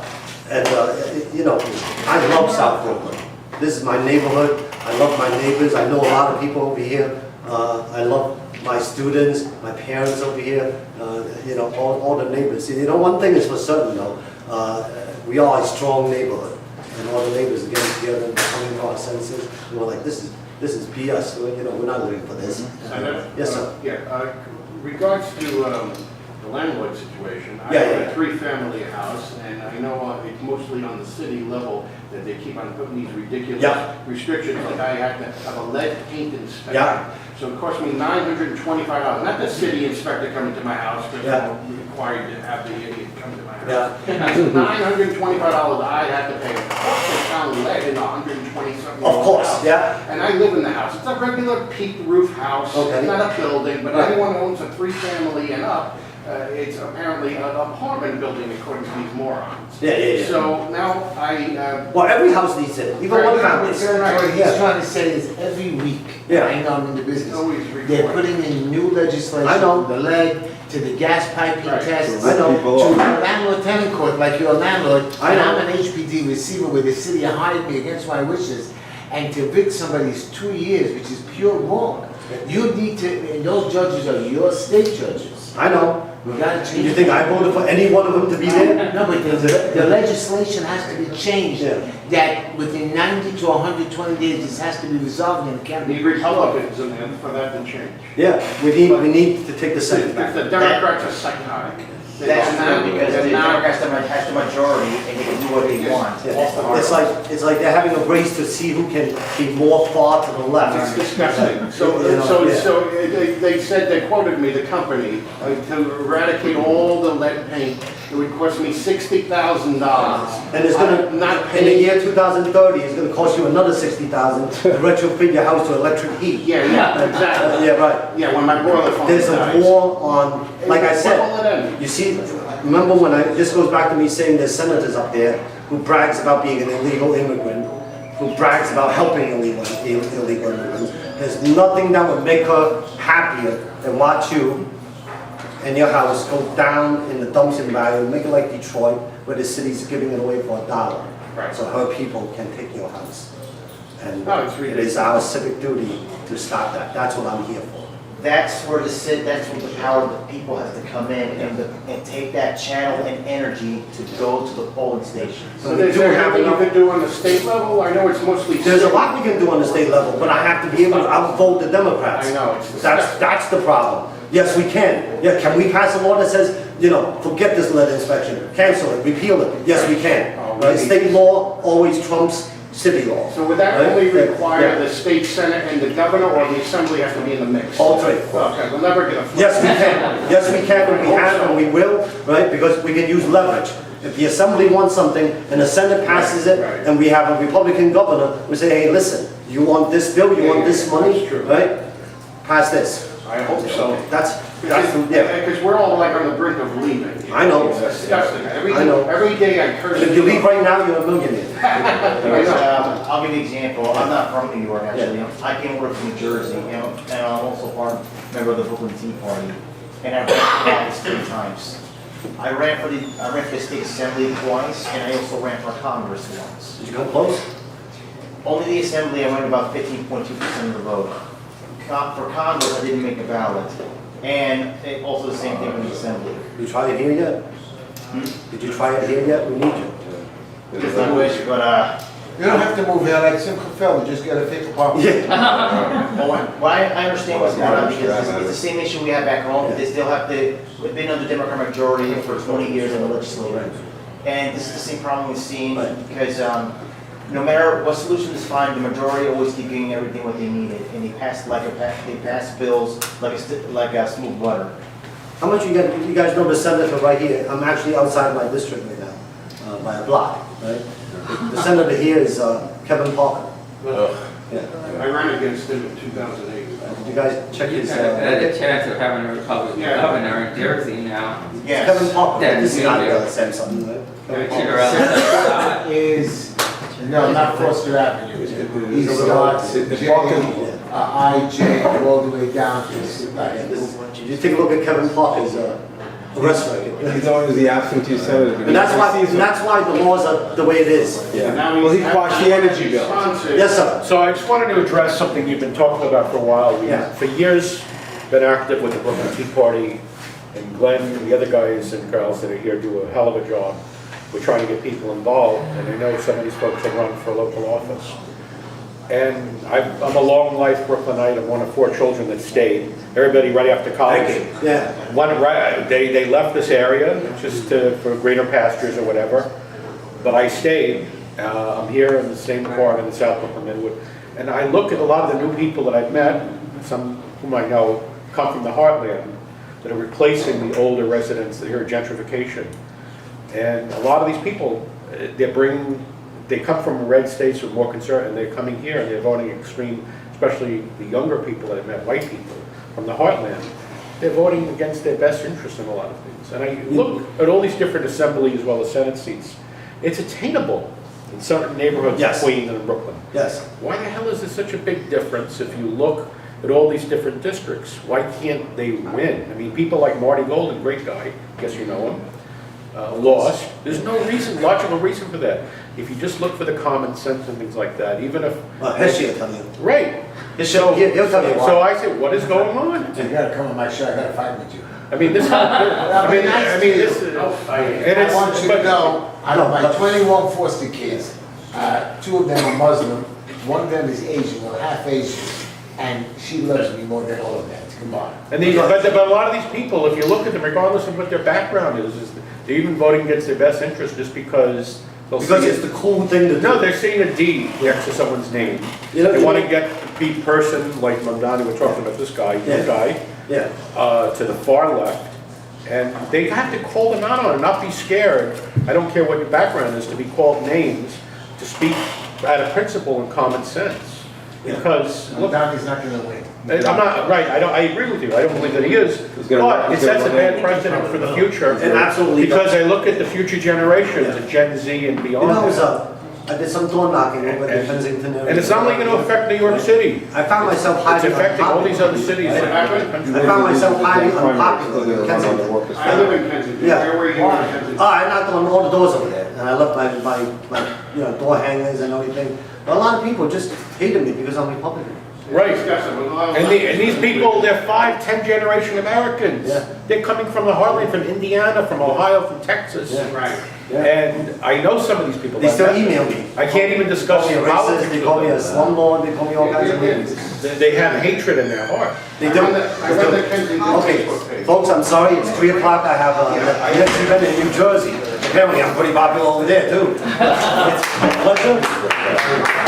love South Brooklyn. This is my neighborhood, I love my neighbors, I know a lot of people over here, I love my students, my parents over here, all the neighbors. See, one thing is for certain though, we are a strong neighborhood, and all the neighbors are getting together and coming to our senses, and we're like, this is BS, we're not living for this. Yes, sir. Yeah, regards to the landlord situation, I Yeah, have yeah. a three-family house, and I know it's mostly on the city level that they keep on putting these ridiculous Yeah. restrictions, like I had to have a lead paint inspection. Yeah. So it cost me $925, not the city inspector coming to my house, because Yeah. I'm required to have the idiot come to my house. Yeah. That's $925 I had to pay. Of course, they found lead in a 120-something. Of course, yeah. And I live in the house. It's a regular peaked roof house. Okay. It's not a building, but Right. anyone who owns a three-family and up, it's apparently an apartment building according to these morons. Yeah. So now I, Well, every house needs it, even one family. What he's trying to say is every week, Yeah. I know I'm in the business, always they're report. putting in new legislation. I know. From the lead to the gas piping Right. tests. I know. To landlord-tenant court, like you're a landlord, I and know. I'm an HPD receiver where the city hired me against my wishes, and to evict somebody is 2 years, which is pure wrong. You need to, and those judges are your state judges. I know. We gotta change. You think I voted for any one of them to be there? No, but the legislation has to be changed, Yeah. that within 90 to 120 days, this has to be resolved and it can't be Need Republicans in there for that to change. Yeah, we need to take the Senate back. The Democrats are psychotic. That's They're not- true, because they're the not- Democrats have the majority and they can do what they want. Yeah. It's like they're having a race to see who can be more far to the left. It's disgusting. So, You know, yeah. they said, they quoted me, the company, to eradicate all the lead paint, it would cost me $60,000. And it's gonna, Not in the paying. year 2030, it's gonna cost you another 60,000 to retrofit your house to electric heat. Yeah, exactly. Yeah, right. Yeah, when my boiler phone There's a dies. war on, like I What will said, it end? you see, remember when this goes back to me saying there's senators up there who brags about being an illegal immigrant, who brags about helping illegal immigrants. There's nothing that would make her happier than watch you and your house go down in the dumpster value, make it like Detroit, where the city's giving it away for $1. Right. So her people can take your house. And No, it's it is our civic duty to stop that. That's what I'm here for. That's where that's where the power of the people has to come in and take that channel and energy to go to the polling stations. So is there anything you could do on the state level? I know it's mostly. There's a lot we can do on the state level, but I have to be able to outvote the Democrats. I know, it's That's the problem. Yes, we can. Yeah, can we pass a law that says, forget this lead inspection, cancel it, repeal it? Yes, we can. Oh, Right? really? State law always trumps city law. So would that Right? only Yeah. require the state senate and the governor, or the assembly have to be in the mix? All three. Okay, we'll never get a. Yes, we can. Yes, we can, and we have, and we will, right? Because we can use leverage. If the assembly wants something and the Senate passes it, Right, right. and we have a Republican governor, we say, hey, listen, you want this bill, you want this money, That's true. right? Pass this. I hope so. That's, yeah, Because we're all like on the brink of leaving. I know. It's disgusting. I know. Every day I curse. and if you leave right now, you're a millionaire. Because, I'll give you an example, I'm not from New York actually, I came over from New Jersey, and I'm also part member of the Brooklyn Tea Party, and I've ran for office 3 times. I ran for the state assembly twice, and I also ran for Congress once. Did you come close? Only the assembly, I won about 15.2% of the vote. For Congress, I didn't make the ballot, and also the same thing with the assembly. Did you try it here yet? Did you try it here yet? We need you. I wish, but, You don't have to move here like Simcha Phil, just get a big apartment. Yeah. well, I understand what's going on, because it's the same issue we have back home, they still have to, we've been under Democratic majority for 20 years in the legislature. And this is the same problem we've seen, because no matter what solution is found, the majority always keep getting everything what they needed, and they pass bills like a smooth butter. How much you guys know the senator right here? I'm actually outside my district right now, by a block, right? The senator here is Kevin Parker. Yeah. I ran against him in 2008. Did you guys check You his? had a chance of having a Republican Yeah. governor in Jersey now. Yes. Kevin Parker. Then This is we'll not do. gonna send something, right? Kevin Consider Parker. us Is, no, not Foster Avenue. He starts IJ all the way down to Did you take a look at Kevin Parker's arrest record? He's known as the absentee senator. And that's why the laws are the way it is. Yeah. Now Well, he he's quashed the energy bill. responsive. Yes, sir. So I just wanted to address something you've been talking about for a while. We've, Yeah. for years, been active with the Brooklyn Tea Party, and Glenn and the other guys and girls that are here do a hell of a job. We're trying to get people involved, and I know some of these folks have run for local office. And I'm a long life Brooklynite, I'm one of 4 children that stayed. Everybody right after college. Yeah. They left this area just for greener pastures or whatever, but I stayed. I'm here in the same part in the South Brooklyn Midwood, and I look at a lot of the new people that I've met, some whom I know come from the heartland, that are replacing the older residents that are gentrification. And a lot of these people, they come from red states with more concern, and they're coming here and they're voting extreme, especially the younger people that I've met, white people from the heartland. They're voting against their best interest in a lot of things. And I look at all these different assemblies as well as Senate seats. It's attainable in certain neighborhoods Yes. of Queens and Brooklyn. Yes. Why the hell is there such a big difference if you look at all these different districts? Why can't they win? I mean, people like Marty Golden, great guy, guess you know him, lost. There's no logical reason for that. If you just look for the common sense and things like that, even if... Heshy will tell you. Right. He'll tell you why. So I said, what is going on? You gotta come on my show, I gotta fight with you. I mean, this, I mean, this, and I want you to but- know, out of my 21 foster kids, 2 of them are Muslim, 1 of them is Asian, or half Asian, and she loves me more than all of that. Come on. And but a lot of these people, if you look at them, regardless of what their background is they're even voting against their best interest just because they'll Because see it's the cool thing to do. No, they're seeing a D next to someone's name. You know- They want to get the person, like Mamdani, we're talking about this guy, Yeah. Yeah. to the far left, and they have to call them out on it, not be scared. I don't care what your background is, to be called names, to speak out of principle and common sense. Because, look, Donnie's not gonna win. I'm not, right, I agree with you, I don't believe that he is, but it sets a bad precedent for the future. It absolutely does. Because I look at the future generations, the Gen Z and You beyond. know, I was, that. I did some door knocking over in Kensington area. And it's not only going to affect New York City, I found myself it's hiding. affecting all these other cities. in the country. I found myself hiding unpopular in Kensington. I live in Kensington. Yeah. Where were you in Kensington? Oh, I knocked on all the doors over there, and I left my door hangers and everything. But a lot of people just hated me because I'm Republican. Right. Disgusting. With a lot of- And these people, they're 5, 10 generation Americans. Yeah. They're coming from the heartland, from Indiana, from Ohio, from Texas. Yeah. Right. And I know some of these people. They like still that. email me. I can't even They discuss call me a politics racist, they with call me a them. slumlord, they call me all kinds of names. They have hatred in their heart. They I do. run the Kensington Okay, Facebook page. folks, I'm sorry, it's 3 o'clock, I have a next event in New Jersey. Apparently, I'm pretty popular over there, too. It's a pleasure.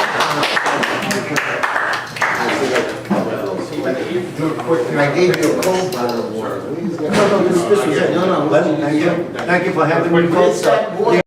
I gave you a cold bottle of water. No, this was it. No, thank you for having me. It's that water.